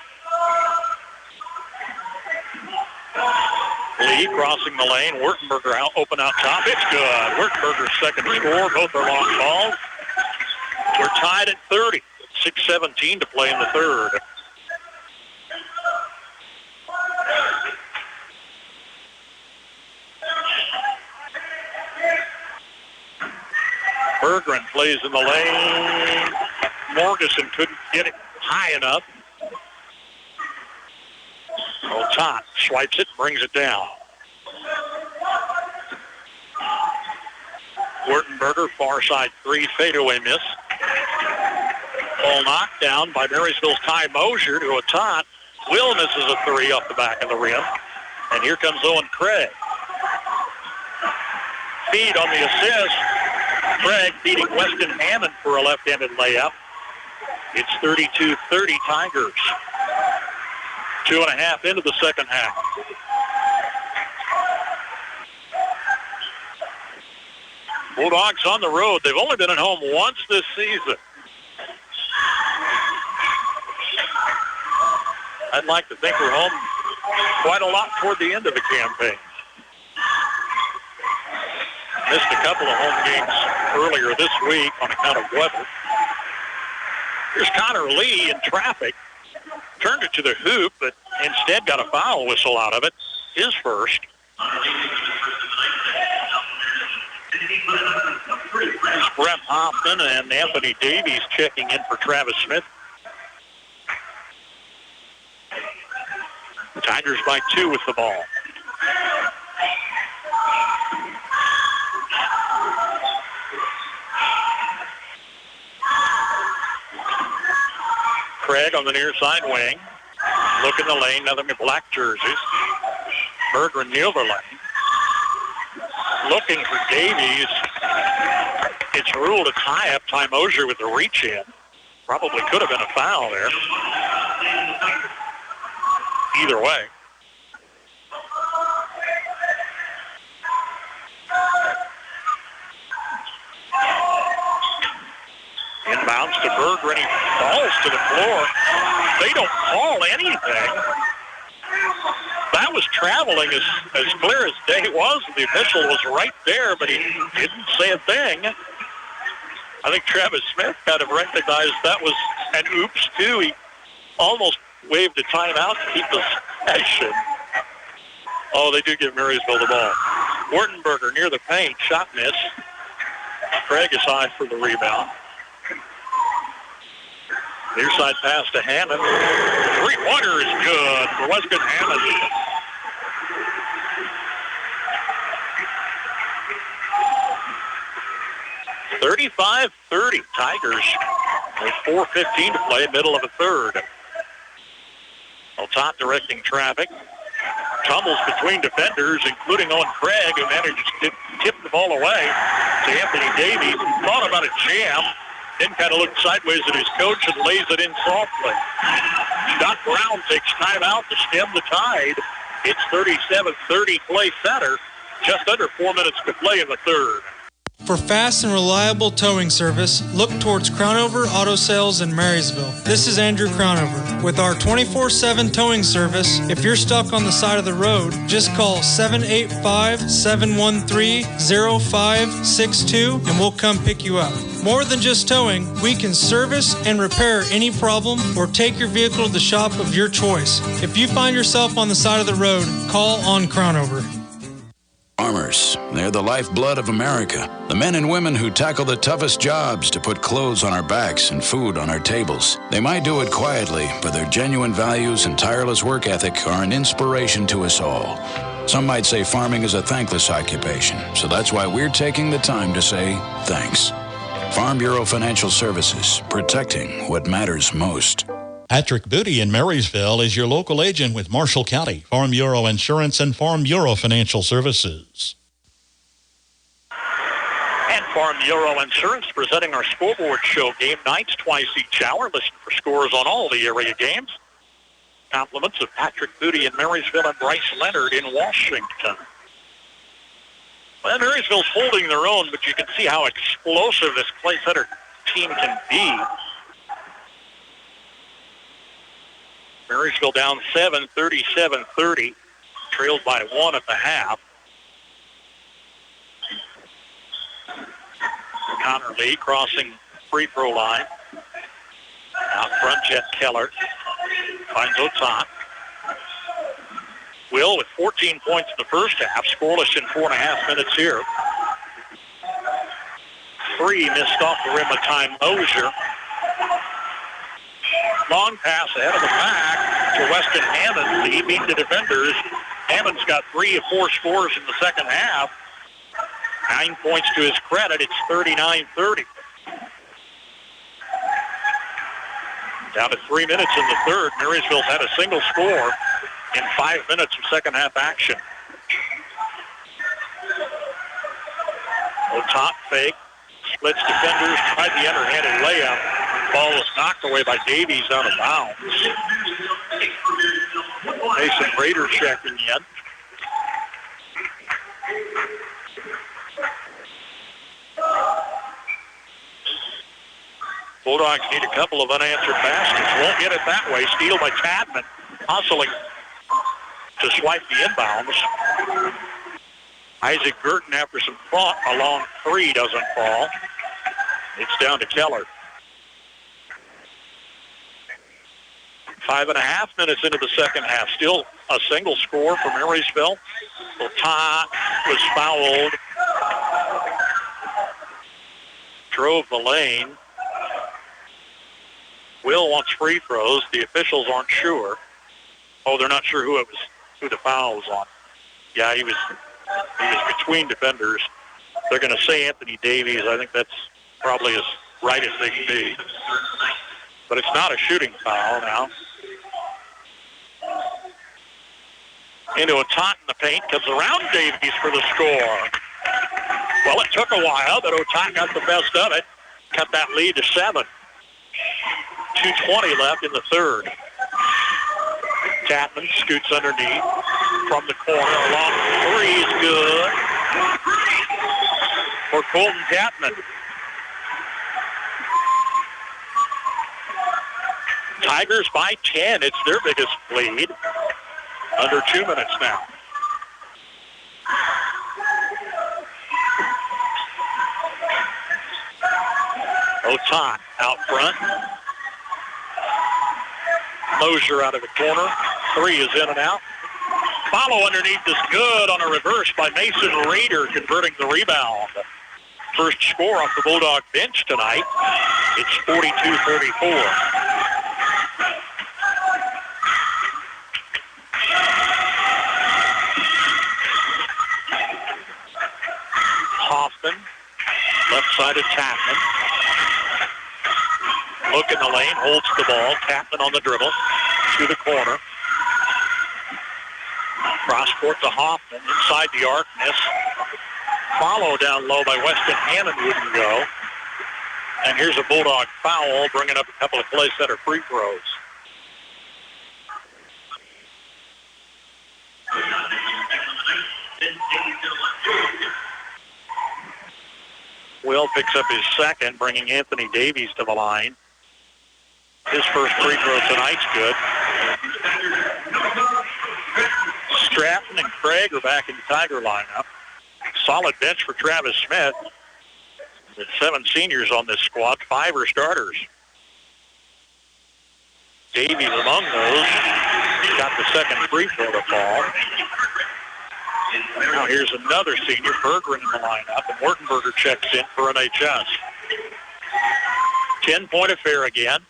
Lee crossing the lane. Wurtenberger out, open out top. It's good. Wurtenberger's second score. Both are long balls. We're tied at 30. 6:17 to play in the third. Bergeron plays in the lane. Morgeson couldn't get it high enough. Tot swipes it, brings it down. Wurtenberger, far side 3, fadeaway miss. Ball knocked down by Marysville's Ty Mosier to a Tot. Will misses a 3 off the back of the rim. And here comes Owen Craig. Feed on the assist. Craig beating Weston Hammond for a left-handed layup. It's 32-30 Tigers. 2.5 into the second half. Bulldogs on the road. They've only been at home once this season. I'd like to think we're home quite a lot toward the end of the campaign. Missed a couple of home games earlier this week on account of weather. Here's Connor Lee in traffic. Turned it to the hoop, but instead got a foul whistle out of it. His first. Here's Brett Hoffman and Anthony Davies checking in for Travis Smith. The Tigers by 2 with the ball. Craig on the near side wing. Look in the lane, nothing but black jerseys. Bergeron near the lane. Looking for Davies. It's ruled a tie-up. Ty Mosier with the reach in. Probably could have been a foul there. Either way. Bounce to Berger, and he falls to the floor. They don't call anything. That was traveling as clear as day was. The official was right there, but he didn't say a thing. I think Travis Smith kind of recognized that was an oops, too. He almost waved a timeout to keep the action. Oh, they do give Marysville the ball. Wartenberger near the paint. Shot miss. Craig is high for the rebound. Near side pass to Hammond. Three-pointer is good for Weston Hammond. (35-30) Tigers with 4:15 to play, middle of a third. Top directing traffic. Tumbles between defenders, including Owen Craig, who managed to tip the ball away to Anthony Davies. Thought about a jam, then kind of looked sideways at his coach and lays it in softly. Scott Brown takes time out to stem the tide. It's 37-30 Clay Center. Just under 4 minutes to play in the third. For fast and reliable towing service, look towards Crownover Auto Sales in Marysville. This is Andrew Crownover. With our 24/7 towing service, if you're stuck on the side of the road, just call 785-713-0562 and we'll come pick you up. More than just towing, we can service and repair any problem or take your vehicle to the shop of your choice. If you find yourself on the side of the road, call on Crownover. Farmers, they're the lifeblood of America. The men and women who tackle the toughest jobs to put clothes on our backs and food on our tables. They might do it quietly, but their genuine values and tireless work ethic are an inspiration to us all. Some might say farming is a thankless occupation, so that's why we're taking the time to say thanks. Farm Bureau Financial Services, protecting what matters most. Patrick Booty in Marysville is your local agent with Marshall County, Farm Bureau Insurance, and Farm Bureau Financial Services. And Farm Bureau Insurance presenting our scoreboard show game nights twice each hour. Listen for scores on all the area games. Compliments of Patrick Booty in Marysville and Bryce Leonard in Washington. Well, Marysville's holding their own, but you can see how explosive this Clay Center team can be. Marysville down 7, 37-30, trailed by 1 at the half. Connor Lee crossing free throw line. Out front, Jet Keller finds Otat. Will with 14 points in the first half, scoreless in 4.5 minutes here. 3 missed off the rim of Ty Mosier. Long pass ahead of the back to Weston Hammond. He beat the defenders. Hammond's got 3 of 4 scores in the second half. 9 points to his credit. It's 39-30. Down to 3 minutes in the third. Marysville's had a single score in 5 minutes of second half action. Otat fake. Splits defenders. Tried the underhanded layup. Ball was knocked away by Davies out of bounds. Mason Rader checking in. Bulldogs need a couple of unanswered baskets. Won't get it that way. Steal by Tadman. Hustling to swipe the inbounds. Isaac Burton, after some thought, a long 3 doesn't fall. It's down to Keller. 5.5 minutes into the second half. Still a single score for Marysville. Otat was fouled. Drove the lane. Will wants free throws. The officials aren't sure. Oh, they're not sure who the foul was on. Yeah, he was between defenders. They're going to say Anthony Davies. I think that's probably as right as they can be. But it's not a shooting foul now. Into Otat in the paint. Comes around Davies for the score. Well, it took a while, but Otat got the best of it. Cut that lead to 7. 2:20 left in the third. Tatman scoots underneath from the corner. A long 3 is good for Colton Tatman. Tigers by 10. It's their biggest lead. Under 2 minutes now. Otan out front. Mosier out of the corner. 3 is in and out. Follow underneath is good on a reverse by Mason Rader, converting the rebound. First score off the Bulldog bench tonight. It's 42-34. Hoffman, left side of Tapman. Look in the lane, holds the ball. Tapman on the dribble to the corner. Cross court to Hoffman, inside the arc, miss. Follow down low by Weston Hannon wouldn't go. And here's a Bulldog foul, bringing up a couple of play center free throws. Will picks up his second, bringing Anthony Davies to the line. His first free throw tonight's good. Stratton and Craig are back in the Tiger lineup. Solid bench for Travis Smith. With 7 seniors on this squad, 5 are starters. Davies among those. Got the second free throw to fall. Now here's another senior, Bergeron in the lineup, and Wertenberger checks in for NHS. 10-point affair again.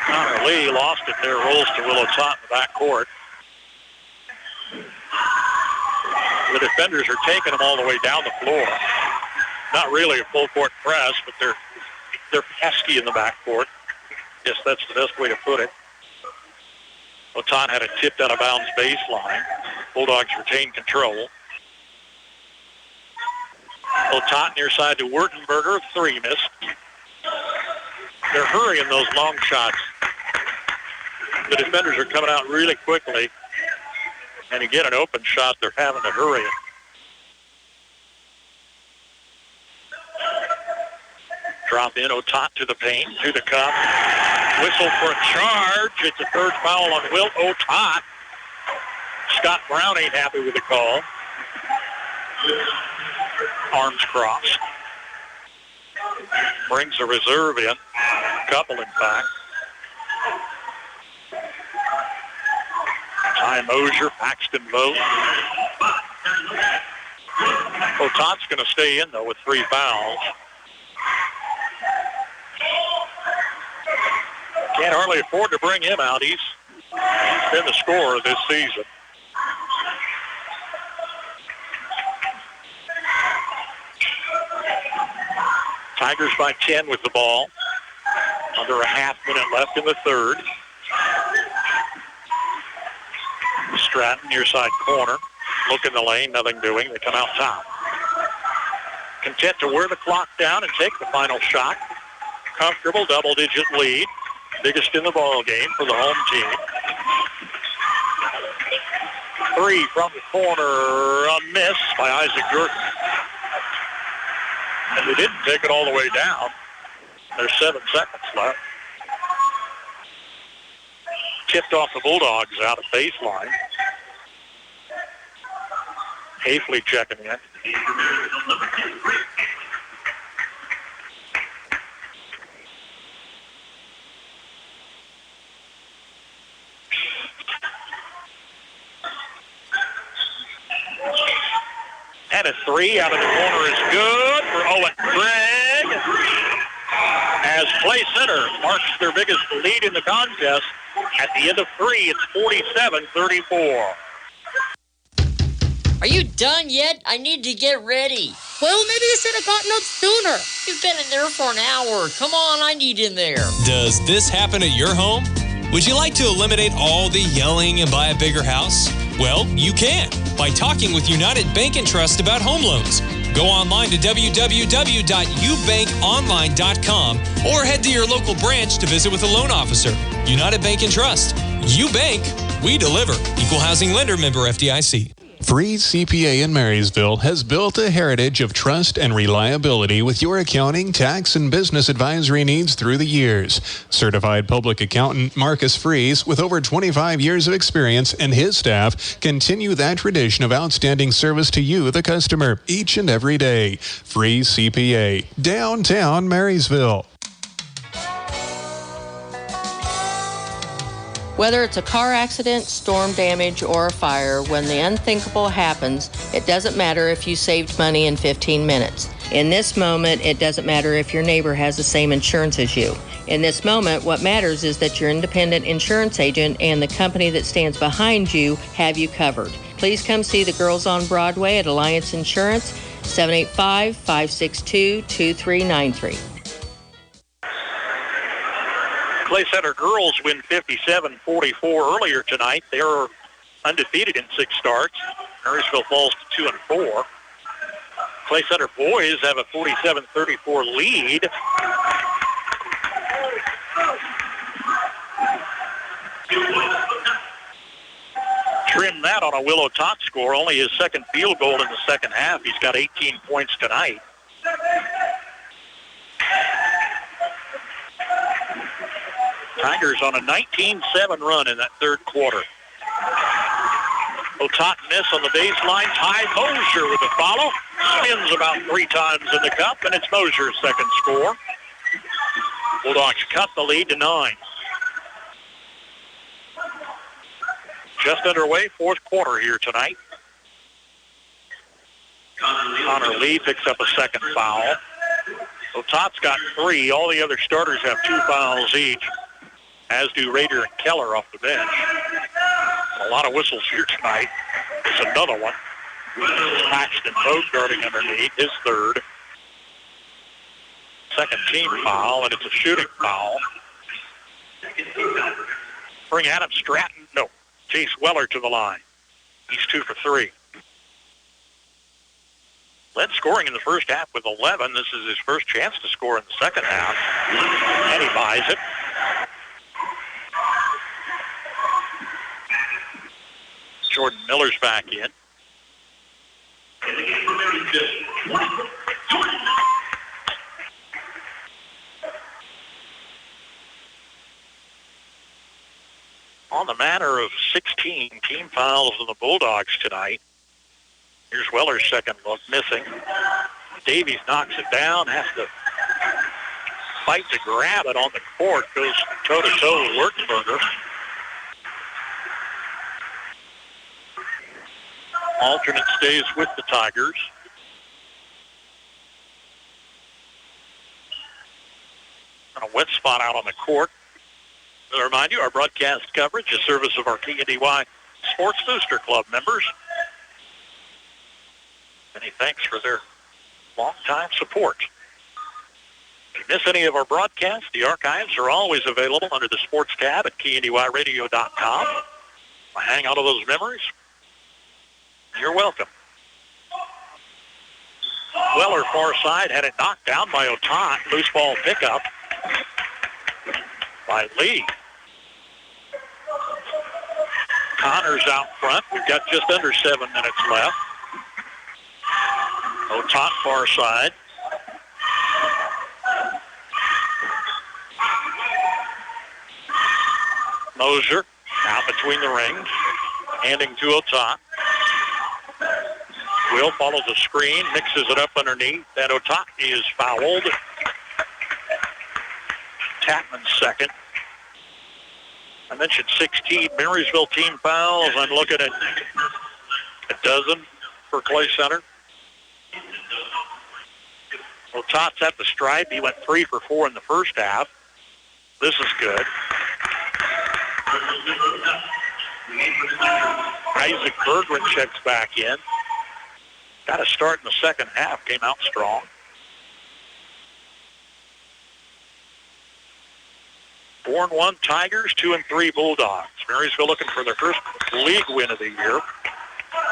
Connor Lee lost it there, rolls to Willow Tot in the backcourt. The defenders are taking them all the way down the floor. Not really a full court press, but they're pesky in the backcourt. Yes, that's the best way to put it. Otan had a tipped out of bounds baseline. Bulldogs retain control. Otan near side to Wertenberger, 3 missed. They're hurrying those long shots. The defenders are coming out really quickly. And to get an open shot, they're having to hurry it. Drop in, Otat to the paint, to the cup. Whistle for a charge. It's a third foul on Wilt Otat. Scott Brown ain't happy with the call. Arms crossed. Brings a reserve in. Couple, in fact. Ty Mosier, Paxton Vogt. Otat's going to stay in, though, with 3 fouls. Can't hardly afford to bring him out. He's been the scorer this season. Tigers by 10 with the ball. Under a half minute left in the third. Stratton, near side corner. Look in the lane, nothing doing. They come out top. Content to wear the clock down and take the final shot. Comfortable double-digit lead. Biggest in the ball game for the home team. 3 from the corner. A miss by Isaac Jordan. And they didn't take it all the way down. There's 7 seconds left. Tipped off the Bulldogs out of baseline. Hafley checking in. And a 3 out of the corner is good for Owen Craig. As play center marks their biggest lead in the contest. At the end of 3, it's 47-34. Are you done yet? I need to get ready. Well, maybe you should have gotten up sooner. You've been in there for an hour. Come on, I need in there. Does this happen at your home? Would you like to eliminate all the yelling and buy a bigger house? Well, you can by talking with United Bank & Trust about home loans. Go online to www.ubankonline.com or head to your local branch to visit with a loan officer. United Bank & Trust. You bank, we deliver. Equal housing lender, member FDIC. Freeze CPA in Marysville has built a heritage of trust and reliability with your accounting, tax, and business advisory needs through the years. Certified public accountant Marcus Freeze, with over 25 years of experience, and his staff continue that tradition of outstanding service to you, the customer, each and every day. Freeze CPA, downtown Marysville. Whether it's a car accident, storm damage, or a fire, when the unthinkable happens, it doesn't matter if you saved money in 15 minutes. In this moment, it doesn't matter if your neighbor has the same insurance as you. In this moment, what matters is that your independent insurance agent and the company that stands behind you have you covered. Please come see the girls on Broadway at Alliance Insurance, 785-562-2393. Clay Center girls win 57-44 earlier tonight. They are undefeated in 6 starts. Marysville falls to 2-4. Clay Center boys have a 47-34 lead. Trim that on a Willow Tot score. Only his second field goal in the second half. He's got 18 points tonight. Tigers on a 19-7 run in that third quarter. Otot miss on the baseline. Ty Mosier with a follow. Spins about 3 times in the cup, and it's Mosier's second score. Bulldogs cut the lead to 9. Just underway, fourth quarter here tonight. Connor Lee picks up a second foul. Otot's got 3. All the other starters have 2 fouls each, as do Rader and Keller off the bench. A lot of whistles here tonight. There's another one. Paxton Boat guarding underneath, his third. Second team foul, and it's a shooting foul. Bring Adam Stratton, no, Chase Weller to the line. He's 2 for 3. Led scoring in the first half with 11. This is his first chance to score in the second half, and he buys it. Jordan Miller's back in. On the matter of 16 team fouls in the Bulldogs tonight. Here's Weller's second look, missing. Davies knocks it down, has to fight to grab it on the court, goes toe-to-toe with Wertenberger. Alternate stays with the Tigers. And a wet spot out on the court. To remind you, our broadcast coverage is service of our KNDY Sports Booster Club members. Many thanks for their long-time support. If you miss any of our broadcasts, the archives are always available under the sports tab at KNDYradio.com. Hang out of those memories. You're welcome. Weller, far side, had it knocked down by Otot. Loose ball pickup by Lee. Connor's out front. We've got just under 7 minutes left. Otot, far side. Mosier out between the rings, handing to Otot. Will follows the screen, mixes it up underneath. That Otaki is fouled. Tapman's second. I mentioned 16 Marysville team fouls. I'm looking at a dozen for Clay Center. Otot's at the stripe. He went 3 for 4 in the first half. This is good. Isaac Bergman checks back in. Got a start in the second half. Came out strong. Four and 1 Tigers, 2 and 3 Bulldogs. Marysville looking for their first league win of the year.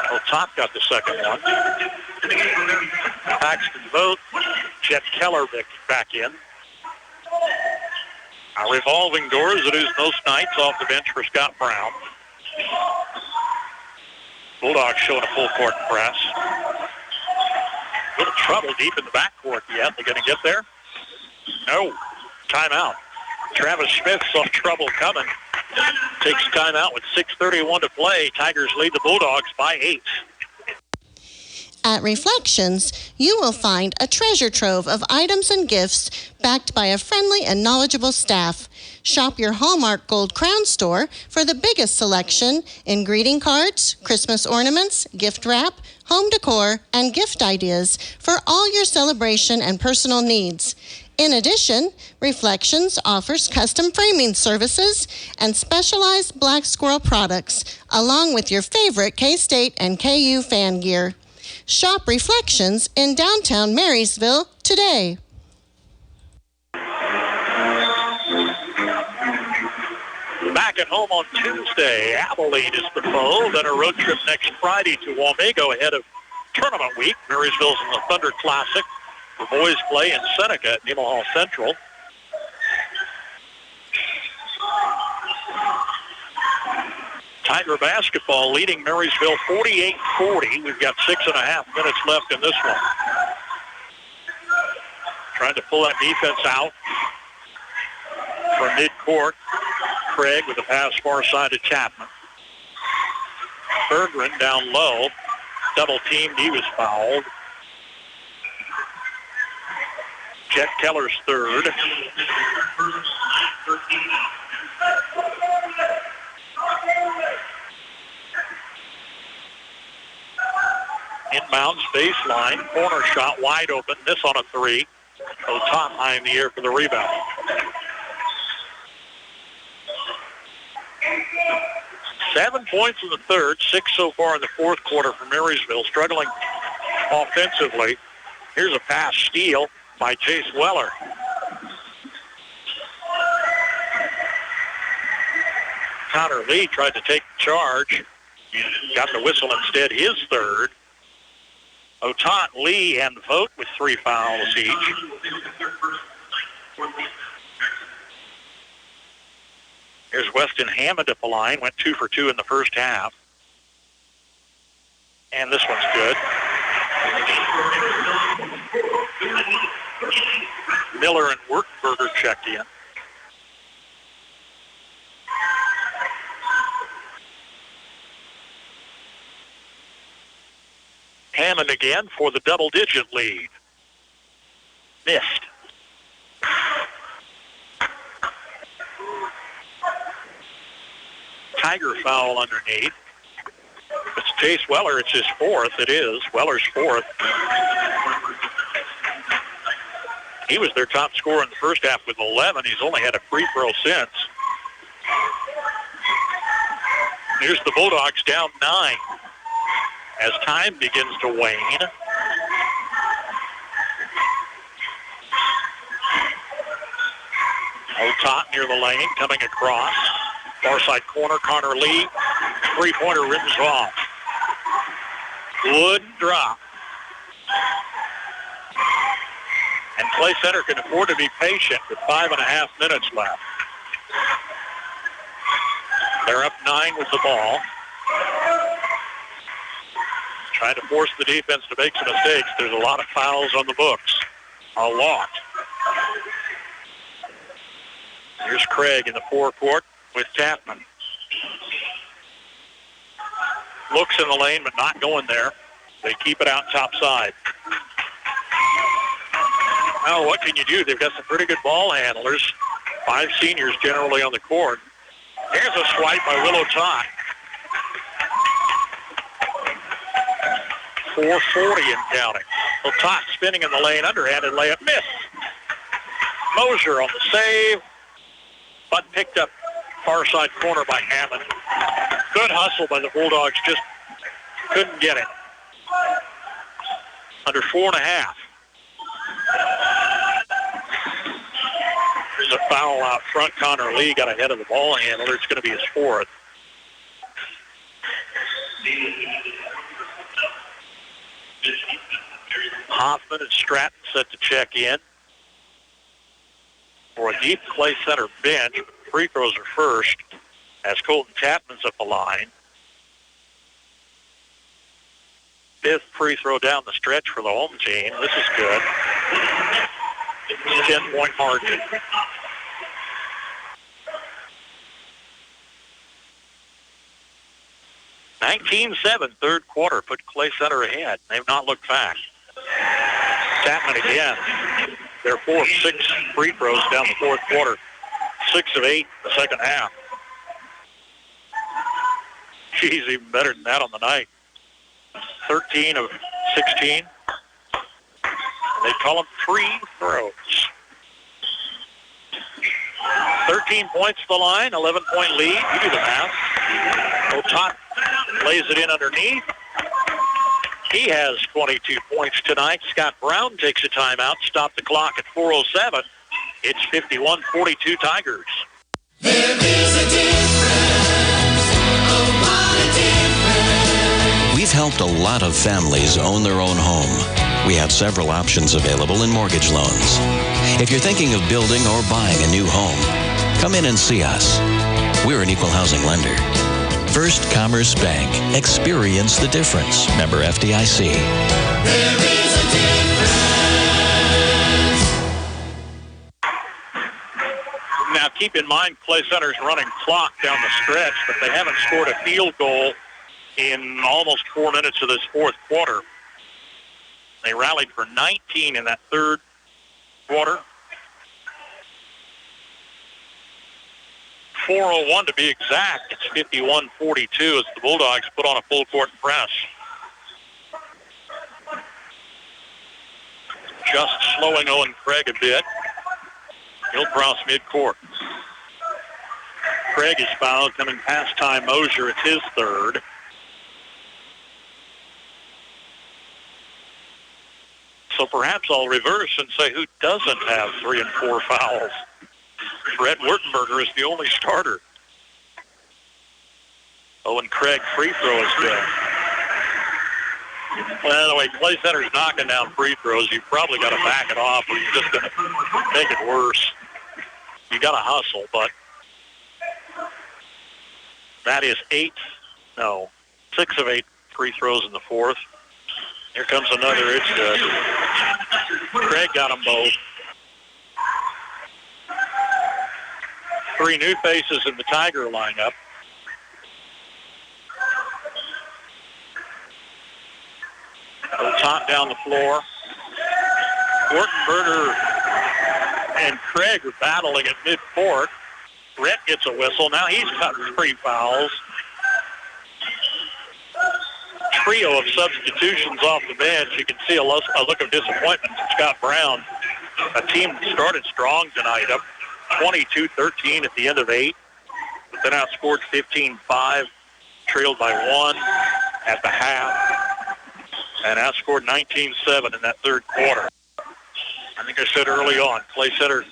Otot got the second one. Paxton Vogt, Chet Keller back in. A revolving doors. It is most nights off the bench for Scott Brown. Bulldogs showing a full court press. A little trouble deep in the backcourt yet. They're going to get there? No. Timeout. Travis Smith saw trouble coming. Takes timeout with 6:31 to play. Tigers lead the Bulldogs by 8. At Reflections, you will find a treasure trove of items and gifts backed by a friendly and knowledgeable staff. Shop your Hallmark Gold Crown store for the biggest selection in greeting cards, Christmas ornaments, gift wrap, home decor, and gift ideas for all your celebration and personal needs. In addition, Reflections offers custom framing services and specialized Black Squirrel products, along with your favorite K-State and KU fan gear. Shop Reflections in downtown Marysville today. Back at home on Tuesday, Abilene is the foe. Then a road trip next Friday to Wamego ahead of tournament week. Marysville's in the Thunder Classic. The boys play in Seneca at Nemo Hall Central. Tiger basketball leading Marysville 48-40. We've got 6.5 minutes left in this one. Trying to pull that defense out from midcourt. Craig with a pass far side to Chapman. Berggren down low. Double teamed. He was fouled. Chet Keller's third. Inbounds baseline. Corner shot wide open. This on a three. Goes top high in the air for the rebound. Seven points in the third. 6 so far in the fourth quarter for Marysville. Struggling offensively. Here's a pass steal by Chase Weller. Connor Lee tried to take the charge. Got the whistle instead, his third. Otat, Lee, and Vogt with 3 fouls each. Here's Weston Hammond at the line. Went 2 for 2 in the first half. And this one's good. Miller and Wertenberger checked in. Hammond again for the double-digit lead. Missed. Tiger foul underneath. It's Chase Weller. It's his fourth. It is. Weller's fourth. He was their top scorer in the first half with 11. He's only had a free throw since. Here's the Bulldogs down 9 as time begins to wane. Otat near the lane, coming across. Far side corner, Connor Lee. Three-pointer rims off. Wood drop. And Clay Center can afford to be patient with 5.5 minutes left. They're up 9 with the ball. Trying to force the defense to make some mistakes. There's a lot of fouls on the books. A lot. Here's Craig in the forecourt with Tapman. Looks in the lane, but not going there. They keep it out top side. Now, what can you do? They've got some pretty good ball handlers. 5 seniors generally on the court. Here's a swipe by Willow Tot. 4:40 and counting. So Tot spinning in the lane, underhanded layup, miss. Mosier on the save, but picked up far side corner by Hammond. Good hustle by the Bulldogs, just couldn't get it. Under 4.5. There's a foul out front. Connor Lee got ahead of the ball handler. It's going to be his fourth. Hoffman and Stratton set to check in for a deep Clay Center bench. Free throws are first as Colton Tapman's up the line. fifth free throw down the stretch for the home team. This is good. 10-point margin. (19-7), third quarter, put Clay Center ahead. They've not looked back. Chapman again. Their fourth, 6 free throws down the fourth quarter. 6 of 8 in the second half. She's even better than that on the night. 13 of 16. They call them free throws. 13 points to the line, 11-point lead. You do the math. Otot lays it in underneath. He has 22 points tonight. Scott Brown takes a timeout, stop the clock at 4:07. It's 51-42 Tigers. There is a difference. Oh, what a difference. We've helped a lot of families own their own home. We have several options available in mortgage loans. If you're thinking of building or buying a new home, come in and see us. We're an equal housing lender. First Commerce Bank. Experience the difference. Member FDIC. There is a difference. Now keep in mind, Clay Center's running clock down the stretch, but they haven't scored a field goal in almost 4 minutes of this fourth quarter. They rallied for 19 in that third quarter. 4:01 to be exact. It's 51-42 as the Bulldogs put on a full court press. Just slowing Owen Craig a bit. He'll cross midcourt. Craig is fouled coming past Ty Mosier. It's his third. So perhaps I'll reverse and say who doesn't have 3 and 4 fouls. Brett Wurtenberger is the only starter. Owen Craig free throw is good. Well, the way Clay Center's knocking down free throws, you probably got to back it off or you're just going to make it worse. You got to hustle, but that is 6 of 8 free throws in the fourth. Here comes another. It's good. Craig got them both. 3 new faces in the Tiger lineup. Top down the floor. Wurtenberger and Craig are battling at midcourt. Rhett gets a whistle. Now he's got 3 fouls. Trio of substitutions off the bench. You can see a look of disappointment from Scott Brown. A team that started strong tonight, up 22-13 at the end of 8, but then outscored 15-5, trailed by 1 at the half, and outscored 19-7 in that third quarter. I think I said early on, Clay Center,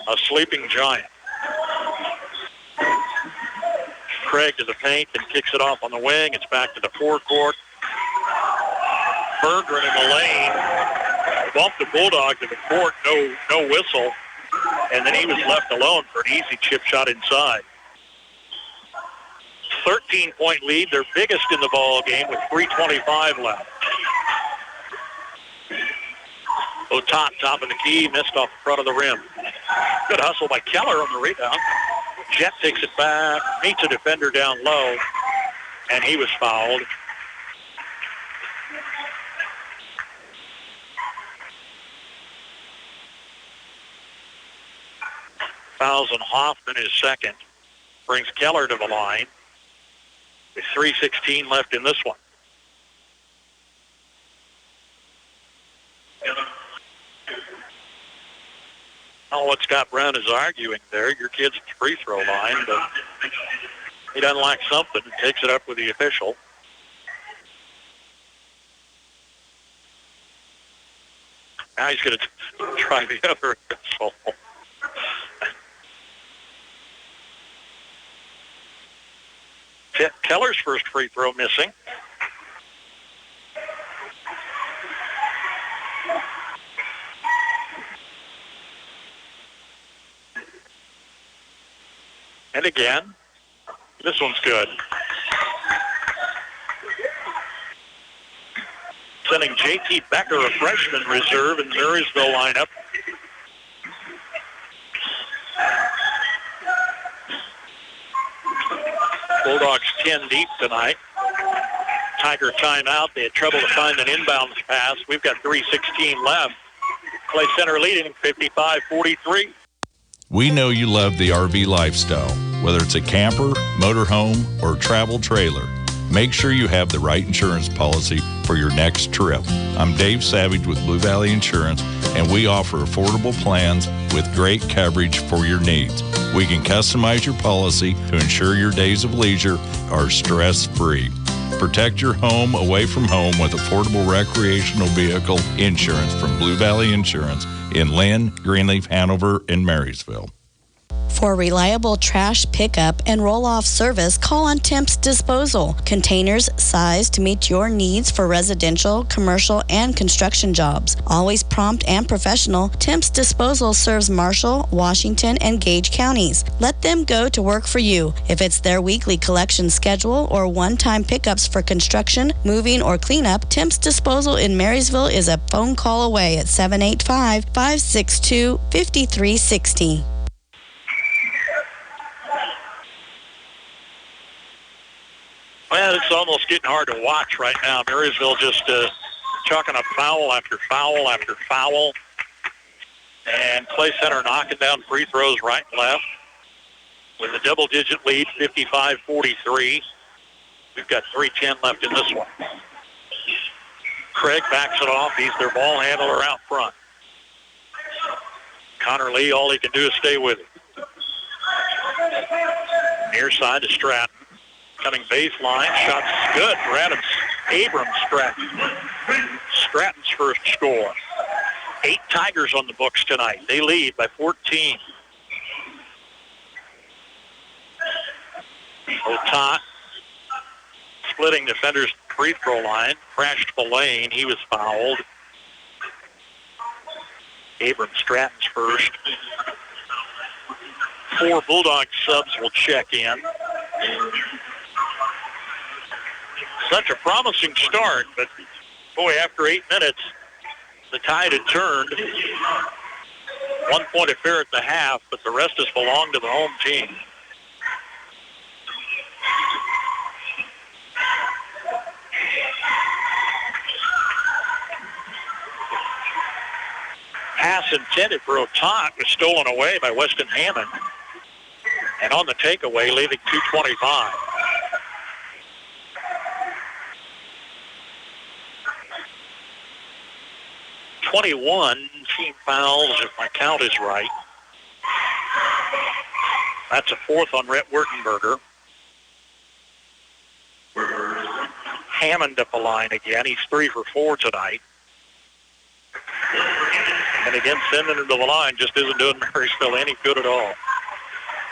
a sleeping giant. Craig to the paint and kicks it off on the wing. It's back to the forecourt. Berggren in the lane bumped the Bulldog to the court, no whistle, and then he was left alone for an easy chip shot inside. 13-point lead, their biggest in the ball game with 3:25 left. Top of the key, missed off the front of the rim. Good hustle by Keller on the rebound. Jet takes it back, meets a defender down low, and he was fouled. Fouls on Hoffman, his second. Brings Keller to the line. With 3:16 left in this one. I don't know what Scott Brown is arguing there. Your kid's at the free throw line, but he doesn't like something and takes it up with the official. Now he's going to try the other official. Keller's first free throw missing. And again, this one's good. sending J.T. Becker, a freshman reserve in the Marysville lineup. Bulldogs 10 deep tonight. Tiger timeout. They had trouble to find an inbounds pass. We've got 3:16 left. Clay Center leading 55-43. We know you love the RV lifestyle, whether it's a camper, motorhome, or travel trailer. Make sure you have the right insurance policy for your next trip. I'm Dave Savage with Blue Valley Insurance, and we offer affordable plans with great coverage for your needs. We can customize your policy to ensure your days of leisure are stress-free. Protect your home away from home with affordable recreational vehicle insurance from Blue Valley Insurance in Lynn, Greenleaf, Hanover, and Marysville. For reliable trash pickup and roll-off service, call on Temps Disposal. Containers sized to meet your needs for residential, commercial, and construction jobs. Always prompt and professional, Temps Disposal serves Marshall, Washington, and Gage counties. Let them go to work for you. If it's their weekly collection schedule or one-time pickups for construction, moving, or cleanup, Temps Disposal in Marysville is a phone call away at 785-562-5360. Well, it's almost getting hard to watch right now. Marysville just chalking up foul after foul after foul. And Clay Center knocking down free throws right and left. With a double-digit lead, 55-43. We've got 3:10 left in this one. Craig backs it off. He's their ball handler out front. Connor Lee, all he can do is stay with him. Near side to Stratton. Coming baseline, shots good for Abrams Stratton. Stratton's first score. 8 Tigers on the books tonight. They lead by 14. Otat, splitting defenders free throw line, crashed the lane. He was fouled. Abrams Stratton's first. 4 Bulldog subs will check in. Such a promising start, but boy, after 8 minutes, the tide had turned. 1 point affair at the half, but the rest has belonged to the home team. Pass intended for Otat was stolen away by Weston Hammond. And on the takeaway, leaving 2:25. Team fouls, if my count is right. That's a 4th on Rhett Wertenberger. Hammond up the line again. He's 3 for 4 tonight. And again, sending him to the line just isn't doing Marysville any good at all.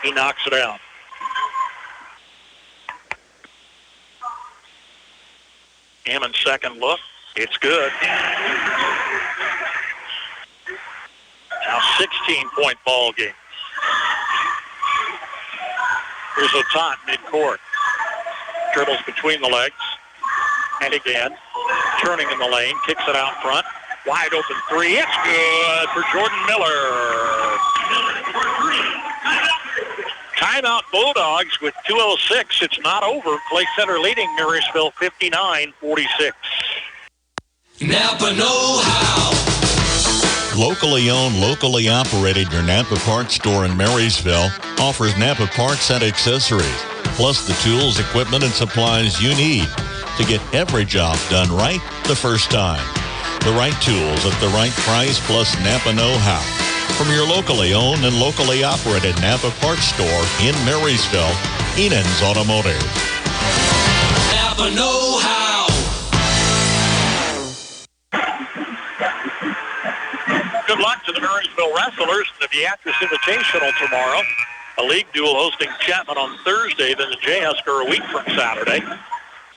He knocks it out. Hammond's second look. It's good. Now 16-point ball game. Here's Otat midcourt. Dribbles between the legs. And again, turning in the lane, kicks it out front. Wide open 3. It's good for Jordan Miller. Timeout Bulldogs with 2:06. It's not over. Clay Center leading Marysville 59-46. Napa know-how. Locally owned, locally operated, your Napa Parts store in Marysville offers Napa Parts and accessories, plus the tools, equipment, and supplies you need to get every job done right the first time. The right tools at the right price, plus Napa know-how. From your locally owned and locally operated Napa Parts store in Marysville, Enan's Automotive. Napa know-how. Good luck to the Marysville Wrestlers in the Beatrice Invitational tomorrow. A league duel hosting Chapman on Thursday, then the J-Husker a week from Saturday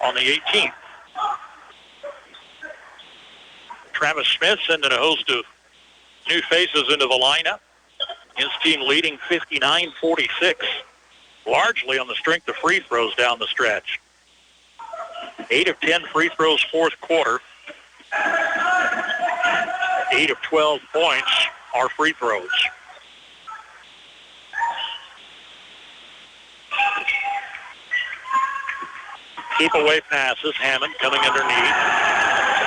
on the 18th. Travis Smith sending a host of new faces into the lineup. His team leading 59-46, largely on the strength of free throws down the stretch. 8 of 10 free throws fourth quarter. 8 of 12 points are free throws. Keep away passes. Hammond coming underneath.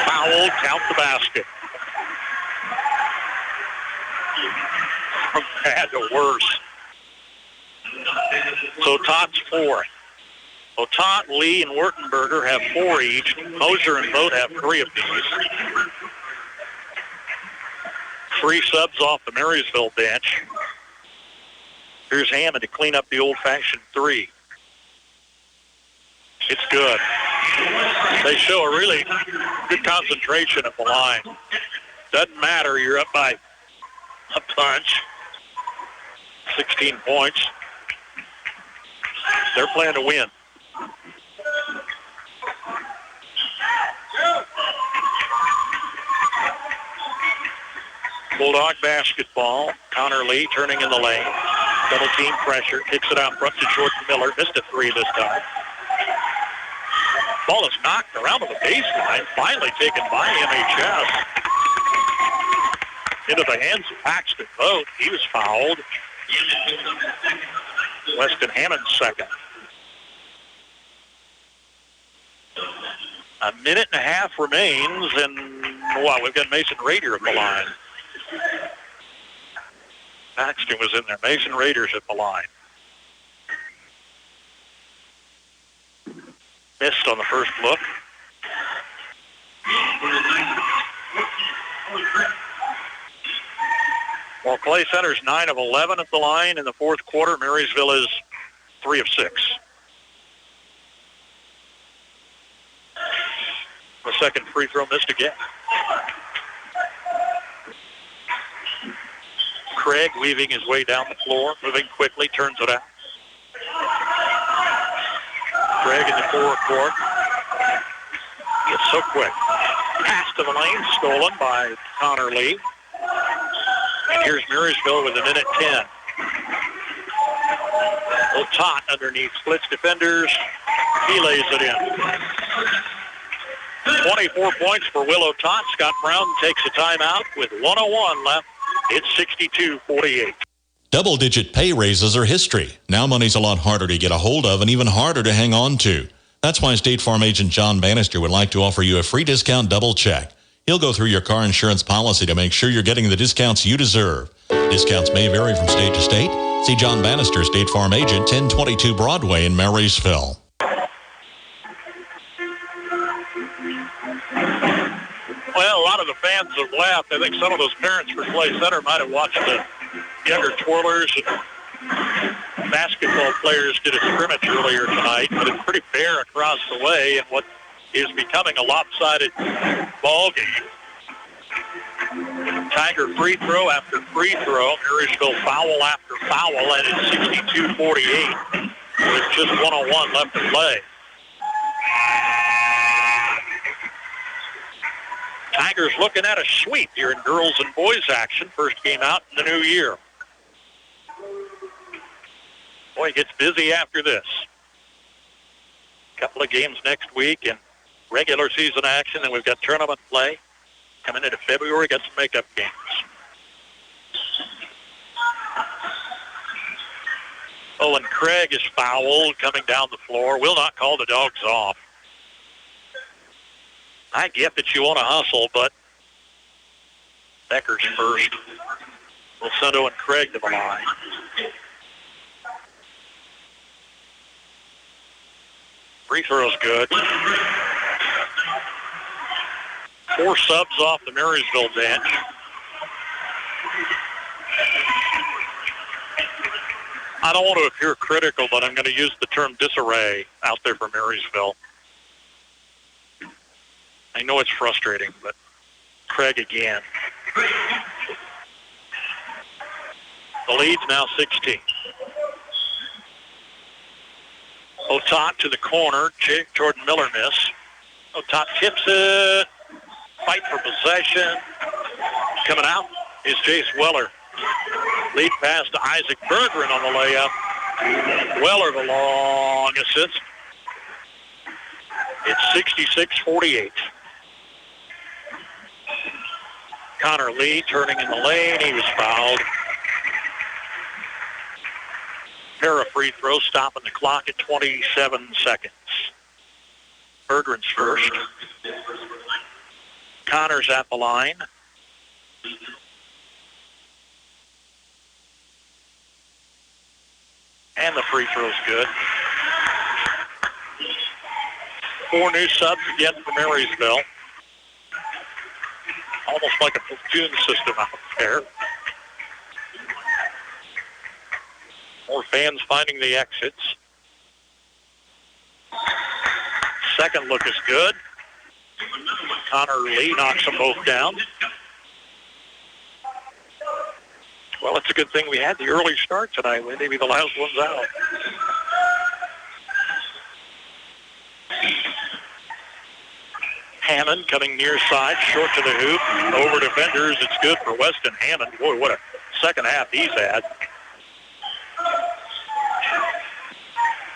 Foul, count the basket. From bad to worse. So Tott's 4. So Tott, Lee, and Wurtenberger have 4 each. Moser and Vogt have 3 apiece. 3 subs off the Marysville bench. Here's Hammond to clean up the old-fashioned 3. It's good. They show a really good concentration at the line. Doesn't matter, you're up by a punch. 16 points. They're playing to win. Bulldog basketball. Connor Lee turning in the lane. Double team pressure. Kicks it out front to Jordan Miller. Missed a 3 this time. Ball is knocked around to the baseline. Finally taken by MHS. Into the hands of Paxton Vogt. He was fouled. Weston Hammond's second. A minute and a half remains, and we've got Mason Rader at the line. Paxton was in there. Mason Rader's at the line. Missed on the first look. Well, Clay Center's 9 of 11 at the line in the fourth quarter. Marysville is 3 of 6. The second free throw missed again. Craig weaving his way down the floor, moving quickly, turns it out. Craig in the forecourt. It's so quick. Pass to the lane, stolen by Connor Lee. And here's Marysville with a minute 10. Tott underneath, splits defenders. He lays it in. 24 points for Willow Tott. Scott Brown takes a timeout with 1:01 left. It's 62-48. Double-digit pay raises are history. Now money's a lot harder to get a hold of and even harder to hang on to. That's why State Farm agent John Bannister would like to offer you a free discount double check. He'll go through your car insurance policy to make sure you're getting the discounts you deserve. Discounts may vary from state to state. See John Bannister, State Farm agent, 1022 Broadway in Marysville. Well, a lot of the fans have left. I think some of those parents for Clay Center might have watched the younger twirlers and basketball players did a scrimmage earlier tonight, but it's pretty bare across the way in what is becoming a lopsided ball game. Tiger free throw after free throw. Marysville foul after foul, and it's 62-48 with just 1:01 left to play. Tigers looking at a sweep here in girls and boys action. First game out in the new year. Boy, it gets busy after this. Couple of games next week and regular season action, and we've got tournament play. Coming into February, got some makeup games. Owen Craig is fouled coming down the floor. Will not call the Dogs off. I get that you want to hustle, but Becker's first. We'll send Owen Craig to the line. Free throw's good. 4 subs off the Marysville bench. I don't want to appear critical, but I'm going to use the term disarray out there for Marysville. I know it's frustrating, but Craig again. The lead's now 16. Tott to the corner. Jordan Miller miss. Tott tips it. Fight for possession. Coming out is Jace Weller. Lead pass to Isaac Bergeron on the layup. Weller the long assist. It's 66-48. Connor Lee turning in the lane. He was fouled. Pair of free throws, stopping the clock at 27 seconds. Bergeron's first. Connor's at the line. And the free throw's good. 4 new subs again for Marysville. Almost like a platoon system out there. More fans finding the exits. Second look is good. Connor Lee knocks them both down. Well, it's a good thing we had the early start tonight. We may be the last ones out. Hammond coming near side, short to the hoop, over defenders. It's good for Weston Hammond. Boy, what a second half he's had.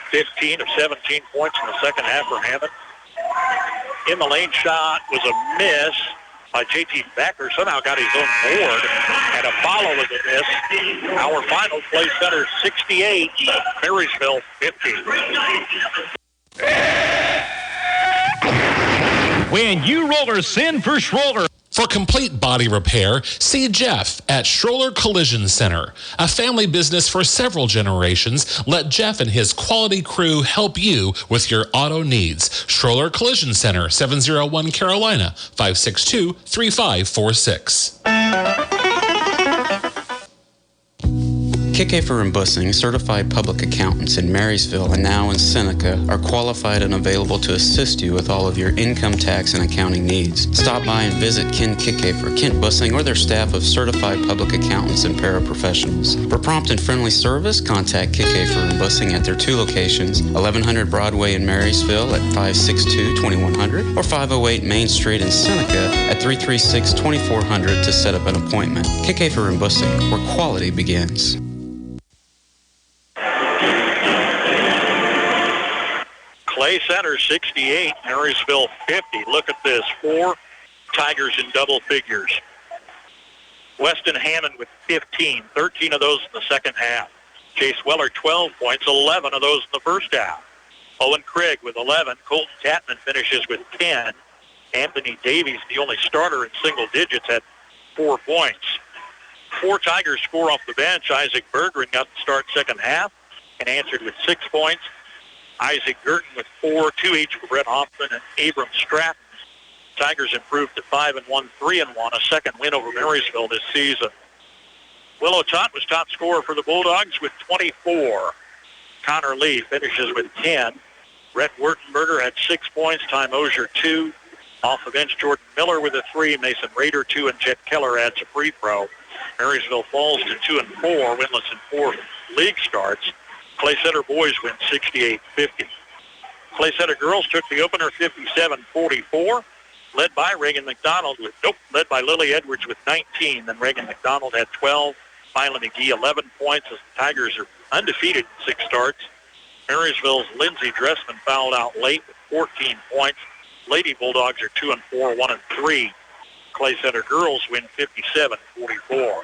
15 of 17 points in the second half for Hammond. In the lane shot was a miss by J.T. Becker. Somehow got his own board, and a follow was a miss. Our final play center 68, Marysville 50. When you rollers send for Schroller. For complete body repair, see Jeff at Schroller Collision Center. A family business for several generations, let Jeff and his quality crew help you with your auto needs. Schroller Collision Center, 701 Carolina, 562-3546. Kickafer and Bussing, certified public accountants in Marysville and now in Seneca, are qualified and available to assist you with all of your income tax and accounting needs. Stop by and visit Ken Kickafer, Kent Bussing, or their staff of certified public accountants and paraprofessionals. For prompt and friendly service, contact Kickafer and Bussing at their 2 locations, 1100 Broadway in Marysville at 562-2100 or 508 Main Street in Seneca at 336-2400 to set up an appointment. Kickafer and Bussing, where quality begins. Clay Center 68, Marysville 50. Look at this, 4 Tigers in double figures. Weston Hammond with 15, 13 of those in the second half. Chase Weller 12 points, 11 of those in the first half. Owen Craig with 11. Colton Tatman finishes with 10. Anthony Davies, the only starter in single digits, had 4 points. 4 Tigers score off the bench. Isaac Bergeron got the start second half and answered with 6 points. Isaac Girton with 4, 2 each for Brett Hoffman and Abram Stratton. Tigers improved to 5-1, 3-1, a second win over Marysville this season. Willow Tot was top scorer for the Bulldogs with 24. Connor Lee finishes with 10. Rhett Wurtenberger had 6 points. Ty Mosier 2. Off the bench, Jordan Miller with a 3. Mason Rader 2, and Jet Keller adds a free throw. Marysville falls to 2-4, winless in 4 league starts. Clay Center boys win 68-50. Clay Center girls took the opener 57-44, led by Reagan McDonald led by Lily Edwards with 19. Then Reagan McDonald had 12. Mila McGee 11 points as the Tigers are undefeated in 6 starts. Marysville's Lindsey Dressman fouled out late with 14 points. Lady Bulldogs are 2-4, 1-3. Clay Center girls win 57-44.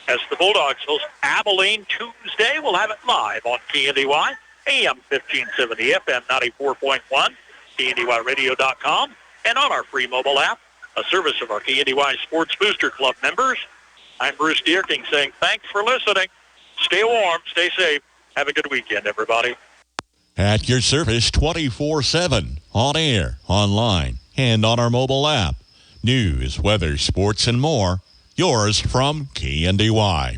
As the Bulldogs host Abilene Tuesday, we'll have it live on KNDY, AM 1570, FM 94.1, KNDYradio.com, and on our free mobile app, a service of our KNDY Sports Booster Club members. I'm Bruce Dierking saying thanks for listening. Stay warm, stay safe. Have a good weekend, everybody. At your service 24/7, on air, online, and on our mobile app. News, weather, sports, and more. Yours from KNDY.